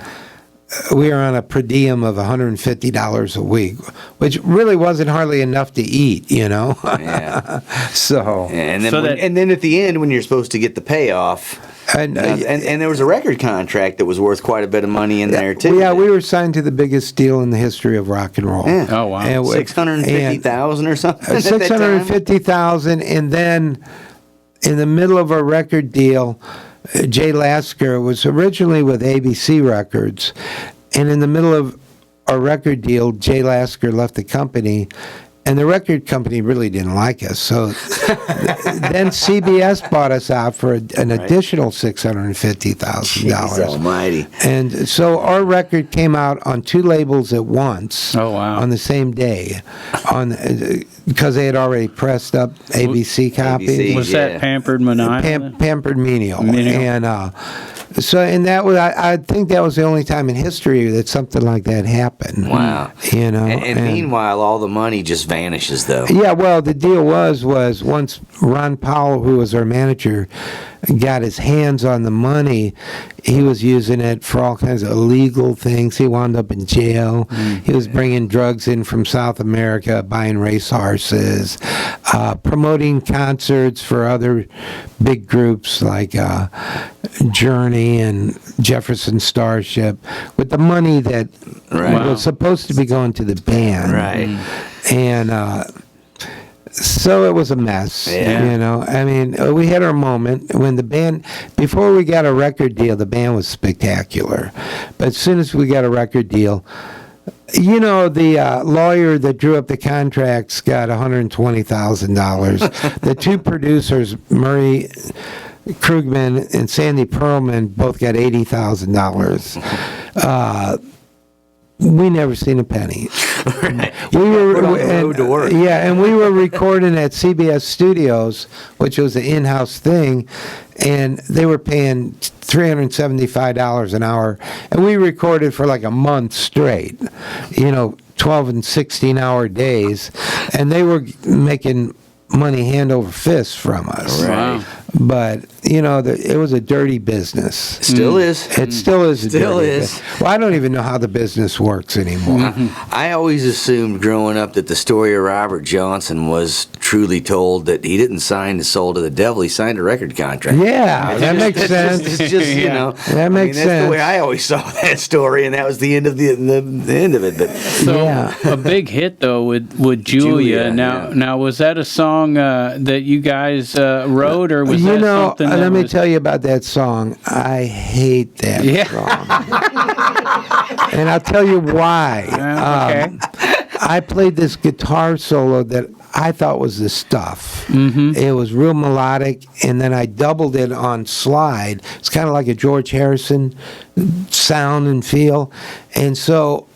we were on a per diem of $150 a week, which really wasn't hardly enough to eat, Yeah. So, and then at the end, when you're supposed to get the payoff, and there was a record contract that was worth quite a bit of money in there too. Yeah, we were signed to the biggest deal in the history of rock and roll. Yeah. Oh wow, and $650,000 or something. $650,000, and then in the middle of a record deal, Jay Lasker was originally with ABC Records, and in the middle of a record deal, Jay Lasker left the company, and the record company really didn't like us. So then CBS bought us out for an additional $650,000. Almighty! And so our record came out on 2 labels at once. Oh wow! On the same day, because they had already pressed up ABC copies. Was that Pampered Menial? Pampered Menial. And and that was, I think that was the only time in history that something like that happened. Wow. And meanwhile, all the money just vanishes, though. Yeah, well, the deal was once Ron Powell, who was our manager, got his hands on the money, he was using it for all kinds of illegal things. He wound up in jail. He was bringing drugs in from South America, buying race horses, promoting concerts for other big groups like Journey and Jefferson Starship with the money that was supposed to be going to the band. Right. And so it was a mess, I mean, we had our moment when the band, before we got a record deal, the band was spectacular. But as soon as we got a record deal, the lawyer that drew up the contracts got $120,000. The 2 producers, Murray Krugman and Sandy Pearlman, both got $80,000. We never seen a penny. Right. We were on the road to work. Yeah, and we were recording at CBS Studios, which was an in-house thing, and they were paying $375 an hour, and we recorded for like a month straight, 12 and 16-hour days, and they were making money hand over fist from us. Right. But it was a dirty business. Still is. It still is. Still is. Well, I don't even know how the business works anymore. I always assumed growing up that the story of Robert Johnson was truly told that he didn't sign the soul to the devil. He signed a record contract. Yeah, that makes sense. It's just that makes sense. That's the way I always saw that story, and that was the end of the end of it. But So a big hit though with Julia. Now was that a song that you guys wrote, or was that something? Let me tell you about that song. I hate that song, and I'll tell you why. Okay. I played this guitar solo that I thought was the stuff. Mm-hmm. It was real melodic, and then I doubled it on slide. It's kind of like a George Harrison sound and feel, and so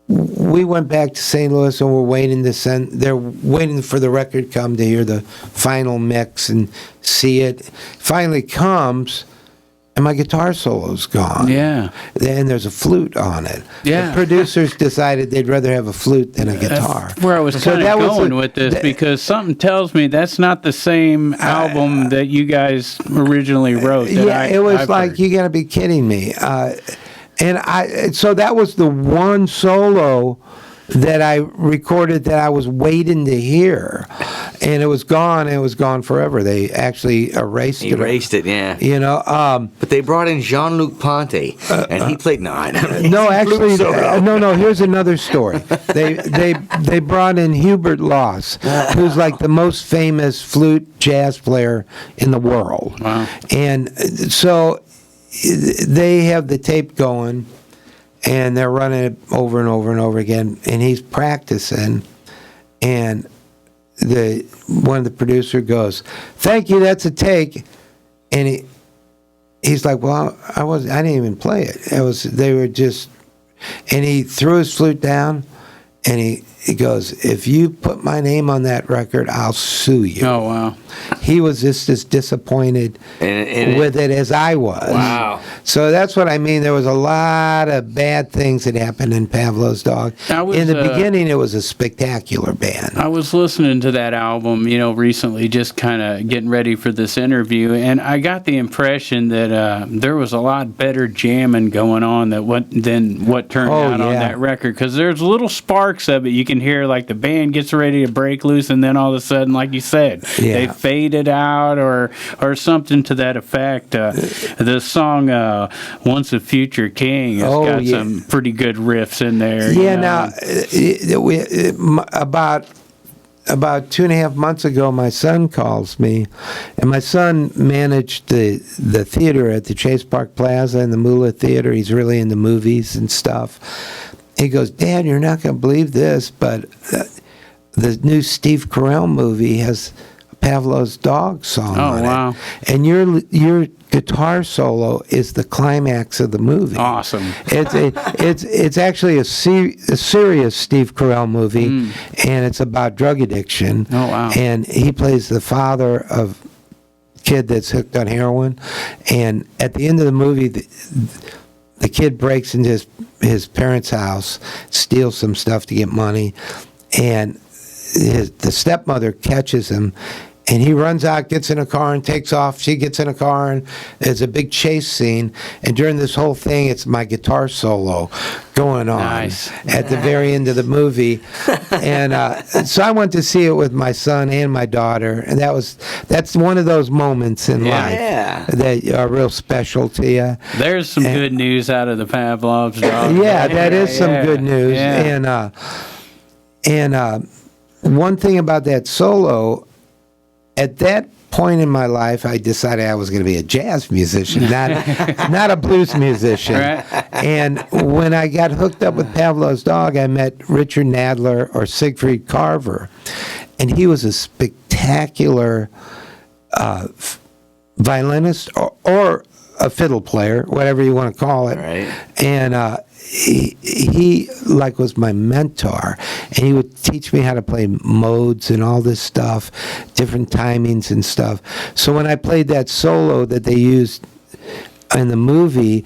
we went back to St. Louis, and we're waiting they're waiting for the record to come to hear the final mix and see it. Finally comes, and my guitar solo's gone. Yeah. Then there's a flute on it. Yeah. The producers decided they'd rather have a flute than a guitar. That's where I was kind of going with this, because something tells me that's not the same album that you guys originally wrote. It was like, you got to be kidding me. So that was the one solo that I recorded that I was waiting to hear, and it was gone. And it was gone forever. They actually erased it. Yeah. But they brought in Jean-Luc Ponty, and he played no. Here's another story. They brought in Hubert Loss, who's like the most famous flute jazz player in the world. Wow. And so they have the tape going, and they're running it over and over and over again, and he's practicing, and one of the producer goes, "Thank you, that's a take," and he's like, "Well, I didn't even play it. They were just," and he threw his flute down, and he goes, "If you put my name on that record, I'll sue you." Oh, wow. He was just as disappointed with it as I was. Wow. So that's what I mean. There was a lot of bad things that happened in Pavlov's Dog. In the beginning, it was a spectacular band. I was listening to that album, recently, just kind of getting ready for this interview, and I got the impression that there was a lot better jamming going on than what turned out on that record, because there's little sparks of it. You can hear, like, the band gets ready to break loose, and then all of a sudden, like you said, they faded out or something to that effect. The song "Once a Future King" has got some pretty good riffs in there. Yeah, now, about 2.5 months ago, my son calls me, and my son managed the theater at the Chase Park Plaza and the Moolah Theater. He's really into movies and stuff. He goes, "Dad, you're not going to believe this, but the new Steve Carell movie has Pavlov's Dog song on wow. it. And your guitar solo is the climax of the movie." Awesome. It's actually a serious Steve Carell movie, and it's about drug addiction. Oh, wow. And he plays the father of a kid that's hooked on heroin. And at the end of the movie, the kid breaks into his parents' house, steals some stuff to get money, and the stepmother catches him, and he runs out, gets in a car, and takes off. She gets in a car, and there's a big chase scene. And during this whole thing, it's my guitar solo going on at the very end of the movie. And so I went to see it with my son and my daughter, and that's one of those moments in life that are real special to you. There's some good news out of the Pavlov's Dog. Yeah, that is some good news. Yeah. And one thing about that solo, at that point in my life, I decided I was going to be a jazz musician, not a blues musician. Right. And when I got hooked up with Pavlov's Dog, I met Richard Nadler or Siegfried Carver, and he was a spectacular violinist or a fiddle player, whatever you want to call it. Right. And he like was my mentor, and he would teach me how to play modes and all this stuff, different timings and stuff. So when I played that solo that they used in the movie,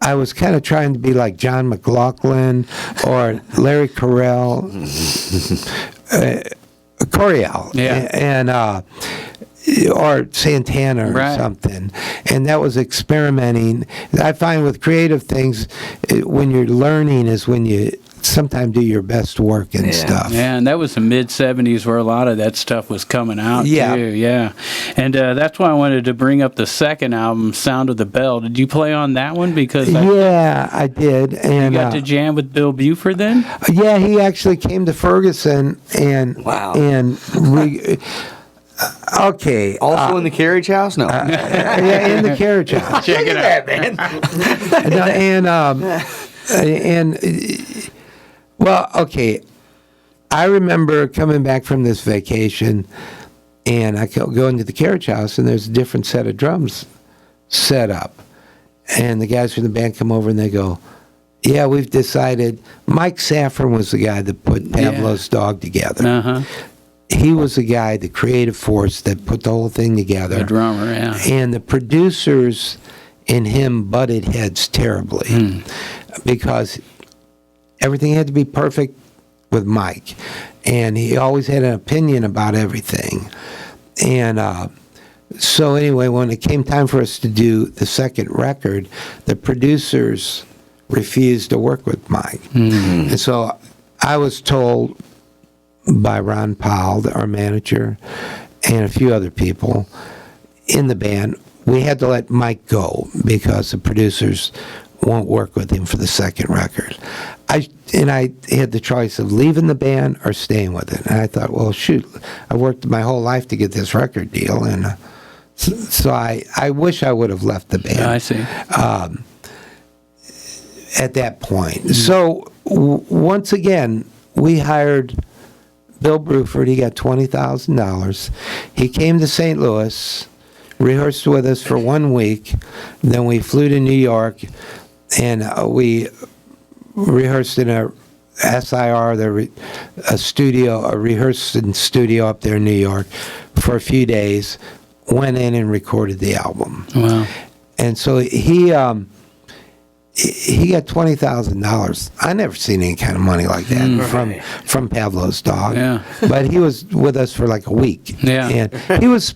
I was kind of trying to be like John McLaughlin or Larry Coryell, and or Santana or something. And that was experimenting. I find with creative things, when you're learning is when you sometimes do your best work and stuff. Yeah, and that was the mid-'70s where a lot of that stuff was coming out, too. Yeah. And that's why I wanted to bring up the second album, Sound of the Bell. Did you play on that one? Because I did. And you got to jam with Bill Buford then? Yeah, he actually came to Ferguson and... Wow. Okay. Also in the carriage house? No. Yeah, in the carriage house. Check it out, man. Well, okay. I remember coming back from this vacation, and I go into the carriage house, and there's a different set of drums set up. And the guys from the band come over, and they go, yeah, we've decided. Mike Safron was the guy that put Pavlov's Dog together. Uh-huh. He was the guy, the creative force that put the whole thing together. The drummer, yeah. And the producers and him butted heads terribly because everything had to be perfect with Mike. And he always had an opinion about everything. And so anyway, when it came time for us to do the second record, the producers refused to work with Mike. And so I was told by Ron Powell, our manager, and a few other people in the band, we had to let Mike go because the producers won't work with him for the second record. I had the choice of leaving the band or staying with it. And I thought, well, shoot, I worked my whole life to get this record deal, and so I wish I would have left the band. I see. At that point. So once again, we hired Bill Bruford. He got $20,000. He came to St. Louis, rehearsed with us for 1 week. Then we flew to New York, and we rehearsed in a SIR, a rehearsing studio up there in New York for a few days. Went in and recorded the album. Wow. And so he got $20,000. I never seen any kind of money like that from Pavlov's Dog. Yeah. But he was with us for like a week. Yeah. And he was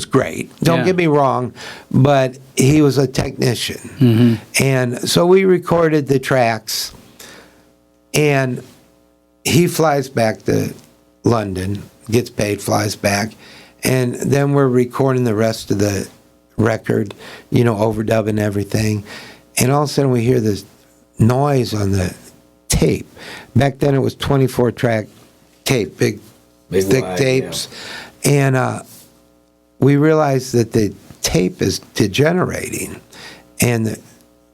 great. Don't get me wrong, but he was a technician. And so we recorded the tracks, and he flies back to London, gets paid, flies back, and then we're recording the rest of the record, overdubbing everything. And all of a sudden we hear this noise on the tape. Back then it was 24-track tape, big thick wide, tapes. And we realized that the tape is degenerating and that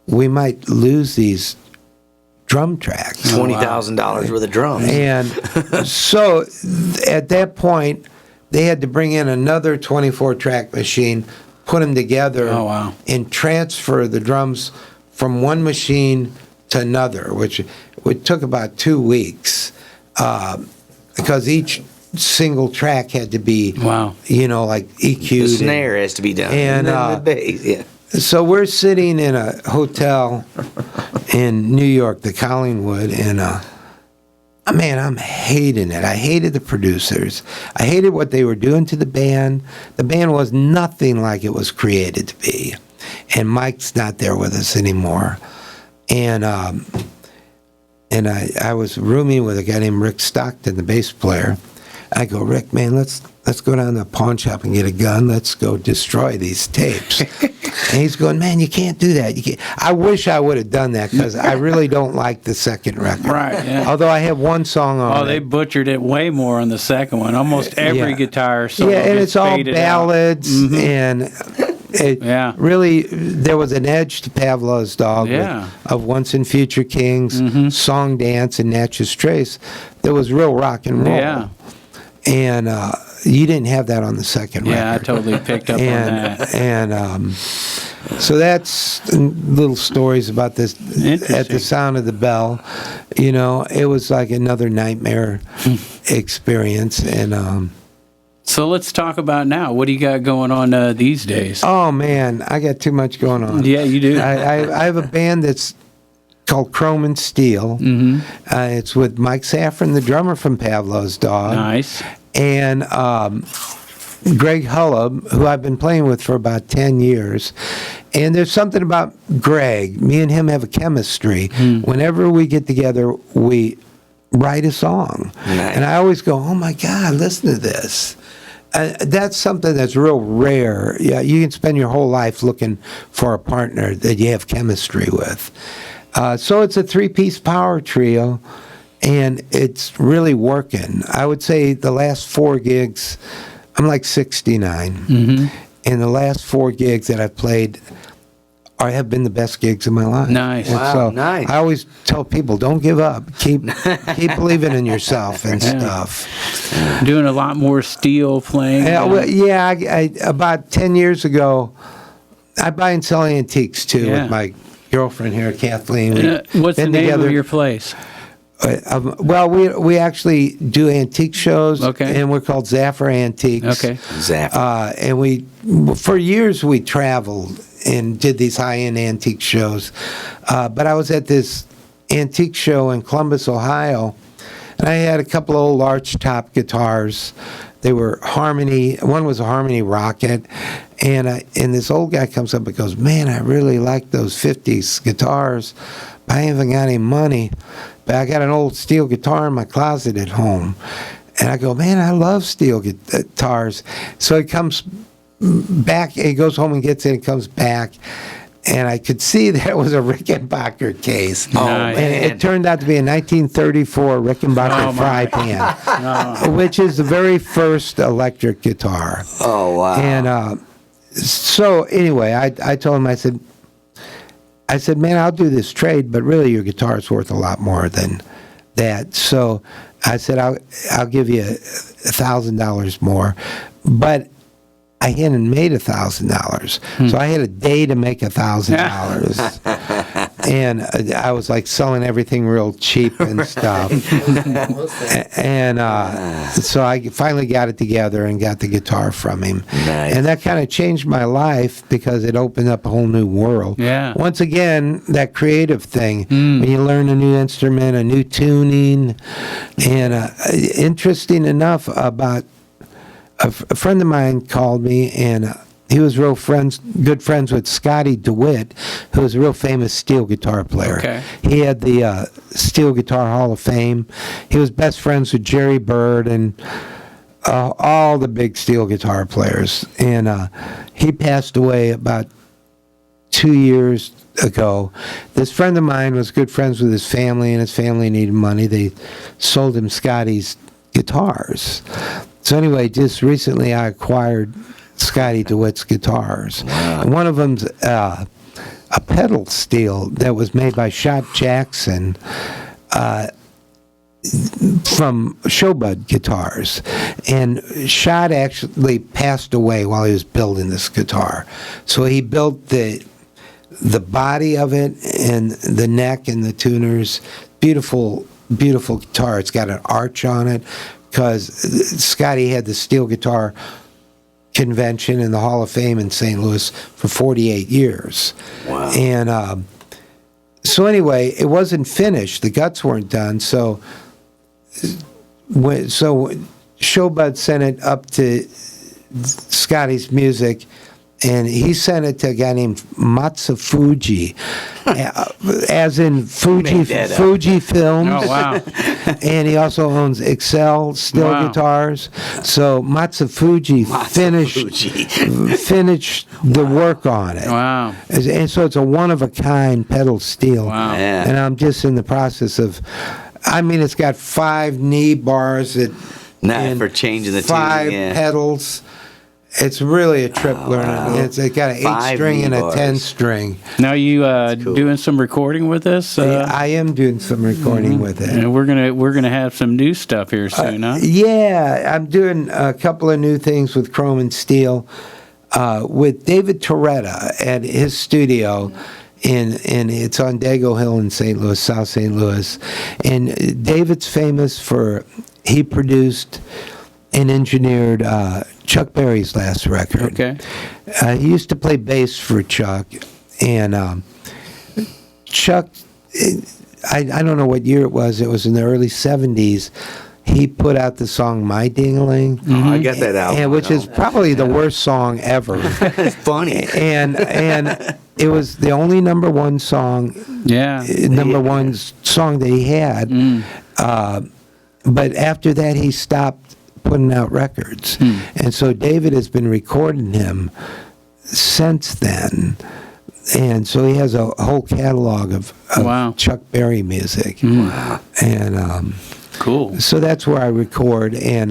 we might lose these drum tracks. $20,000 worth of drums. And so at that point, they had to bring in another 24-track machine, put them together, and transfer the drums from one machine to another, which took about 2 weeks, because each single track had to be, like EQ'd. The snare has to be done. And the bass, so we're sitting in a hotel in New York, the Collingwood, and man, I'm hating it. I hated the producers. I hated what they were doing to the band. The band was nothing like it was created to be. And Mike's not there with us anymore. And I was rooming with a guy named Rick Stockton, the bass player. I go, Rick, man, let's go down to the pawn shop and get a gun. Let's go destroy these tapes. And he's going, man, you can't do that. You can't. I wish I would have done that because I really don't like the second record. Right. Yeah. Although I have one song on it. Oh, they butchered it way more on the second one. Almost every guitar song. Yeah, and it's all ballads and. Really, there was an edge to Pavlov's Dog of Once and Future Kings, Song Dance, and Natchez Trace. There was real rock and roll. Yeah. And you didn't have that on the second record. Yeah, I totally picked up on that. And so that's little stories about this. At the Sound of the Bell, it was like another nightmare experience. And So let's talk about now. What do you got going on these days? Oh man, I got too much going on. Yeah, you do. I have a band that's called Chrome and Steel. Mm-hmm. It's with Mike Safron, the drummer from Pavlov's Dog. Nice. And Greg Hulub, who I've been playing with for about 10 years. And there's something about Greg. Me and him have a chemistry. Whenever we get together, we write a song. Nice. And I always go, oh my God, listen to this. That's something that's real rare. Yeah, you can spend your whole life looking for a partner that you have chemistry with. So it's a 3-piece power trio, and it's really working. I would say the last 4 gigs, I'm like 69. Mm-hmm. And the last 4 gigs that I've played have been the best gigs of my life. Nice. And Wow, so nice. I always tell people, don't give up. Keep believing in yourself and stuff. Doing a lot more steel playing. Yeah, well, yeah. I about 10 years ago, I buy and sell antiques too Yeah. with my girlfriend here, Kathleen. We've What's the been name together. of your place? Well, we actually do antique shows, Okay. and we're called Zaffer Antiques. Okay. Zap. And we, for years, we traveled and did these high-end antique shows. But I was at this antique show in Columbus, Ohio, and I had a couple of old arch-top guitars. They were Harmony. One was a Harmony Rocket, and this old guy comes up and goes, "Man, I really like those '50s guitars, but I haven't got any money. But I got an old steel guitar in my closet at home." And I go, "Man, I love steel guitars." So he comes back. He goes home and gets it and comes back. And I could see that was a Rickenbacker case. Oh, And man. it turned out to be a 1934 Rickenbacker fry pan, which is the very first electric guitar. Oh, wow. And so anyway, I told him, I said, "Man, I'll do this trade, but really your guitar's worth a lot more than that." So I said, I'll give you $1,000 more. But I hadn't made $1,000. So I had a day to make $1,000. And I was like selling everything real cheap and stuff. And so I finally got it together and got the guitar from him. Nice. And that kind of changed my life because it opened up a whole new world. Yeah. Once again, that creative thing, when you learn a new instrument, a new tuning, and interesting enough about a friend of mine called me, and he was good friends with Scotty DeWitt, who was a real famous steel guitar player. Okay. He had the Steel Guitar Hall of Fame. He was best friends with Jerry Bird and all the big steel guitar players. And he passed away about 2 years ago. This friend of mine was good friends with his family, and his family needed money. They sold him Scotty's guitars. So anyway, just recently I acquired Scotty DeWitt's guitars. Wow. And one of them's a pedal steel that was made by Shot Jackson from Showbud Guitars. And Shot actually passed away while he was building this guitar. So he built the body of it and the neck and the tuners. Beautiful, beautiful guitar. It's got an arch on it, because Scotty had the steel guitar convention in the Hall of Fame in St. Louis for 48 years. Wow. And so anyway, it wasn't finished. The guts weren't done. So Showbud sent it up to Scotty's Music, and he sent it to a guy named Matsufuji, as in Fuji Films. Oh, wow. And he also owns Excel steel Wow. guitars. So Matsufuji finished the work on it. Wow. And so it's a one-of-a-kind pedal steel. Wow. Yeah. And I'm just in the process of, it's got 5 knee bars and for changing the 5 tuning, yeah. pedals. It's really a trip learning. It's got an 5 8-string and a knee bars. 10-string. Now you cool. doing some recording with this? I am doing some recording with it. And we're gonna have some new stuff here soon, huh? Yeah, I'm doing a couple of new things with Chrome and Steel, with David Toretta at his studio, and it's on Dago Hill in St. Louis, South St. Louis. And David's famous for, he produced and engineered Chuck Berry's last record. Okay. He used to play bass for Chuck, and Chuck, I don't know what year it was. It was in the early 70s. He put out the song "My Ding-a-Ling," I got that out. and which is probably the worst song ever. It's funny. and it was the only number one song song that he had. But after that, he stopped putting out records, and so David has been recording him since then. And so he has a whole catalog of Chuck Berry music, and. Cool. So that's where I record, and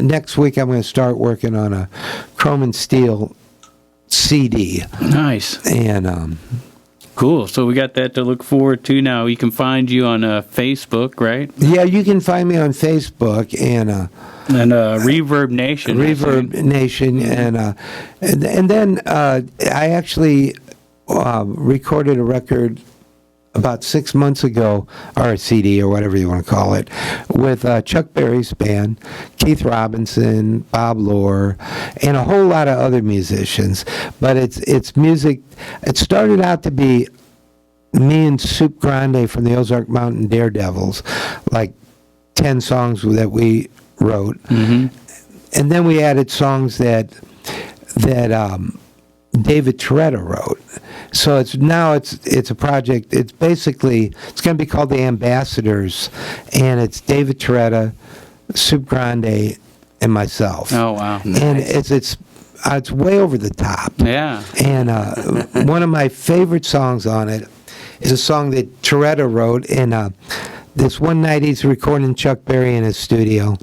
next week I'm going to start working on a Chrome and Steel CD. Nice. And cool. So we got that to look forward to now. You can find you on Facebook, right? Yeah, you can find me on Facebook and Reverb Nation. Reverb Nation, and then I actually recorded a record about 6 months ago, or a CD, or whatever you want to call it, with Chuck Berry's band, Keith Robinson, Bob Lohr, and a whole lot of other musicians. But it's music. It started out to be me and Soup Grande from the Ozark Mountain Daredevils, like 10 songs that we wrote, and then we added songs that David Toretta wrote. So it's a project. It's basically going to be called the Ambassadors, and it's David Toretta, Soup Grande, and myself. Oh wow! Nice. And it's way over the top. Yeah. And one of my favorite songs on it is a song that Toretta wrote. And this one night he's recording Chuck Berry in his studio,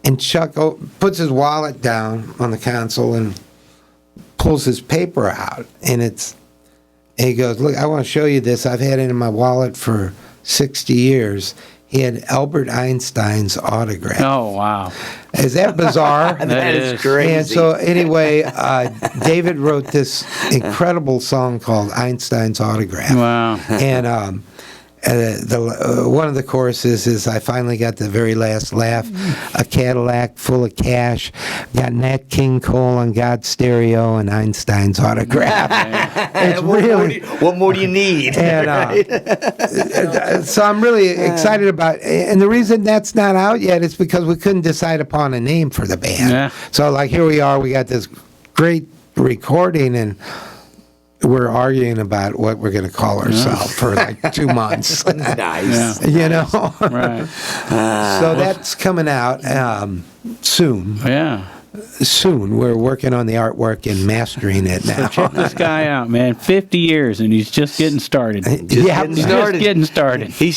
and Chuck puts his wallet down on the console and pulls his paper out, and he goes, "Look, I want to show you this. I've had it in my wallet for 60 years." He had Albert Einstein's autograph. Oh, wow. Is that bizarre? That is crazy. And so anyway, David wrote this incredible song called Einstein's Autograph. Wow. And one of the choruses is, "I finally got the very last laugh, a Cadillac full of cash, got Nat King Cole on God's stereo and Einstein's autograph." It's really... What more do you need? And so I'm really excited about it. And the reason that's not out yet is because we couldn't decide upon a name for the band. Yeah. So like here we are, we got this great recording, and we're arguing about what we're going to call ourselves for like 2 months. Nice. Yeah. You know? Right. So that's coming out soon. Yeah. Soon. We're working on the artwork and mastering it now. So check this guy out, man. 50 years, and he's just getting started. Yeah. He's just getting started. He's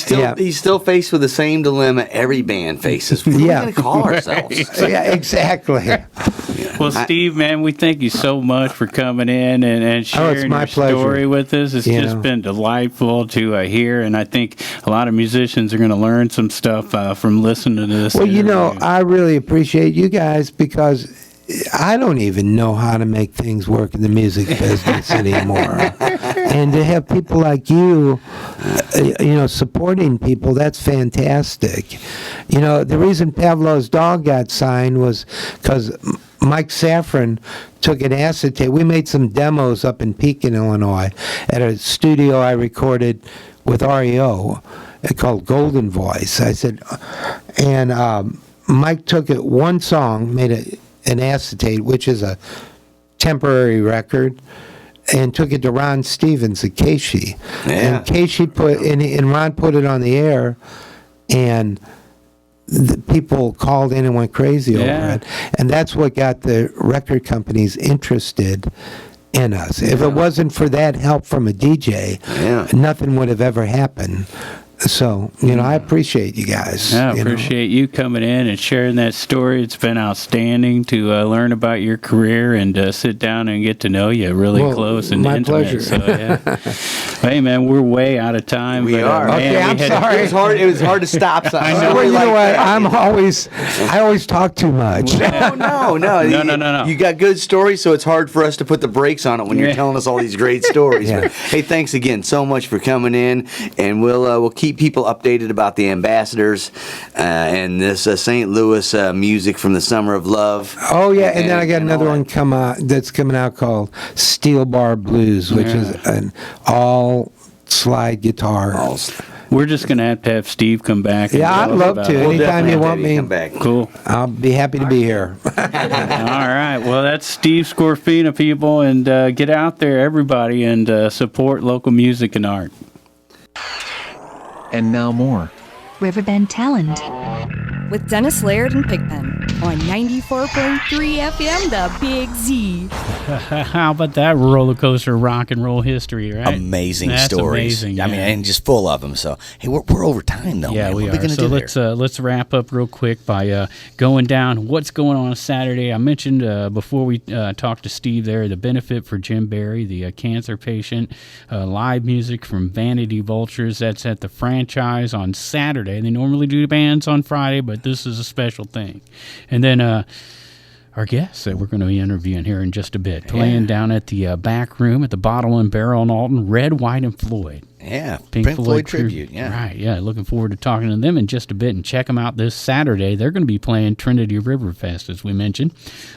still faced with the same dilemma every band faces. What are we going to call ourselves? Yeah, exactly. Well, Steve, man, we thank you so much for coming in and sharing my your pleasure. story with us. It's just been delightful to hear, and I think a lot of musicians are going to learn some stuff from listening to this. Well, you know, interview. I really appreciate you guys because I don't even know how to make things work in the music business anymore. And to have people like you, supporting people, that's fantastic. You know, the reason Pavlov's Dog got signed was because Mike Safron took an acetate. We made some demos up in Pekin, Illinois, at a studio I recorded with REO called Golden Voice. I said, and Mike took it one song, made an acetate, which is a temporary record, and took it to Ron Stevens at Casey. Yeah. And Casey and Ron put it on the air, and the people called in and went crazy over it. And that's what got the record companies interested in us. If it wasn't for that help from a DJ, nothing would have ever happened. So, I appreciate you guys. Yeah, I appreciate you coming in and sharing that story. It's been outstanding to learn about your career and sit down and get to know you really close and my intimate. pleasure. So, yeah. Hey, man, we're way out of time. We are. Man, Okay, I'm sorry. It was hard to stop. I know. Well, you know what? I always talk too much. No. No. You got good stories, so it's hard for us to put the brakes on it when you're telling us all these great stories. Yeah. But, hey, thanks again so much for coming in, and we'll keep keep people updated about the ambassadors and this St. Louis music from the Summer of Love. Oh yeah, and then I got and another all one that's coming out called Steel Bar Blues, which is an all slide guitar. We're just going to have Steve come back. Yeah, I'd love to. We'll Anytime definitely you have want me, come back. Cool. I'll be happy to be here. All right. Well, that's Steve Scorfina, people, and get out there, everybody, and support local music and art. And now more. Riverbend Talent. With Dennis Laird and Pigpen on 94.3 FM, The Big Z. How about that roller coaster rock and roll history, right? Amazing That's stories. Amazing, I mean, yeah. and just full of them. So, hey, we're over time, though. Yeah, man. we What are we are. going to So do let's wrap up real quick by going down what's going on Saturday. I mentioned before we talked to Steve there, the benefit for Jim Barry, the cancer patient, live music from Vanity Vultures. That's at the franchise on Saturday. They normally do bands on Friday, but this is a special thing. And then our guests that we're going to be interviewing here in just a bit, playing down at the back room at the Bottle and Barrel in Alton, Red, White, and Floyd. Yeah, Pink Floyd tribute, yeah. Right, yeah. Looking forward to talking to them in just a bit, and check them out this Saturday. They're going to be playing Trinity River Fest, as we mentioned.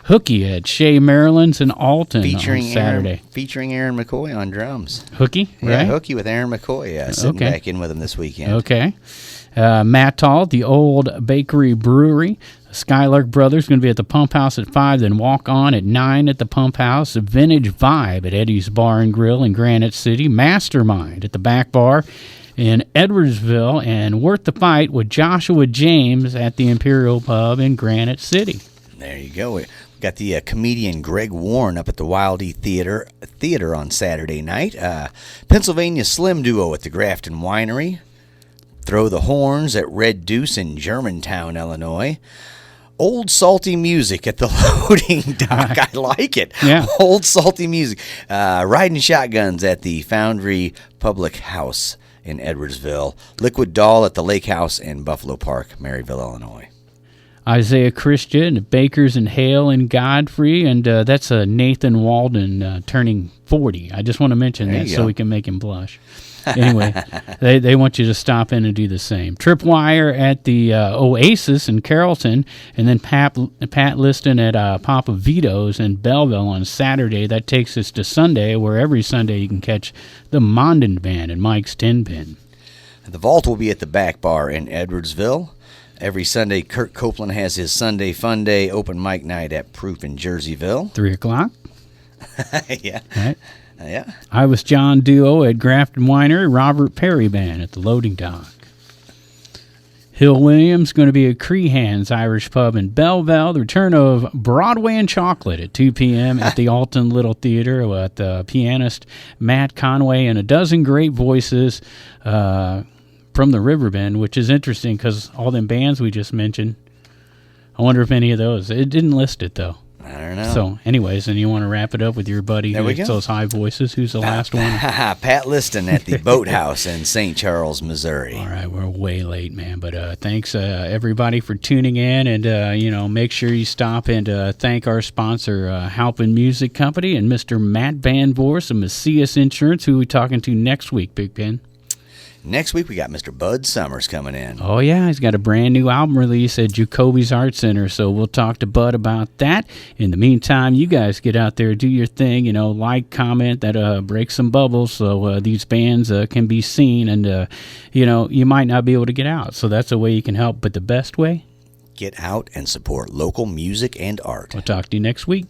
Hooky at Shea Maryland's in Alton on Saturday. Featuring Aaron McCoy on drums. Hooky, right? Yeah, Hooky with Aaron McCoy sitting back in with him this weekend. Okay. Matt Tall, the Old Bakery Brewery. Skylark Brothers going to be at the Pump House at 5, then Walk On at 9 at the Pump House. Vintage Vibe at Eddie's Bar and Grill in Granite City. Mastermind at the Back Bar in Edwardsville. And Worth the Fight with Joshua James at the Imperial Pub in Granite City. There you go. We got the comedian Greg Warren up at the Wild E Theater on Saturday night. Pennsylvania Slim Duo at the Grafton Winery. Throw the Horns at Red Deuce in Germantown, Illinois. Old Salty Music at the Loading Dock. I like it. Yeah. Old Salty Music. Riding Shotguns at the Foundry Public House in Edwardsville. Liquid Doll at the Lake House in Buffalo Park, Maryville, Illinois. Isaiah Christian, Bakers and Hale in Godfrey, and that's Nathan Walden turning 40. I just want to mention that so we can make him blush. Anyway, they want you to stop in and do the same. Tripwire at the Oasis in Carrollton, and then Pat Liston at Papa Vito's in Belleville on Saturday. That takes us to Sunday, where every Sunday you can catch the Mondin Band and Mike's Tin Pin. The Vault will be at the Back Bar in Edwardsville. Every Sunday, Kurt Copeland has his Sunday Fun Day open mic night at Proof in Jerseyville. 3 o'clock. Yeah. Right. Yeah. I Was John Duo at Grafton Winery, Robert Perry Band at the Loading Dock. Hill Williams going to be at Crehan's Irish Pub in Belleville. The return of Broadway and Chocolate at 2 p.m. at the Alton Little Theater with pianist Matt Conway and a dozen great voices from the Riverbend, which is interesting because all them bands we just mentioned, I wonder if any of those. It didn't list it, though. I don't know. So, anyways, and you want to wrap it up with your buddy who makes those high voices? Who's the last one? Pat Liston at the Boathouse in St. Charles, Missouri. All right, we're way late, man. But thanks, everybody, for tuning in. And, make sure you stop and thank our sponsor, Halpin Music Company, and Mr. Matt Van Voorhis of Macias Insurance, who we're talking to next week, Big Pen. Next week, we got Mr. Bud Summers coming in. Oh, yeah. He's got a brand new album release at Jacoby's Art Center, so we'll talk to Bud about that. In the meantime, you guys get out there, do your thing, like, comment, that breaks some bubbles so these bands can be seen, and, you might not be able to get out. So that's a way you can help, but the best way? Get out and support local music and art. We'll talk to you next week.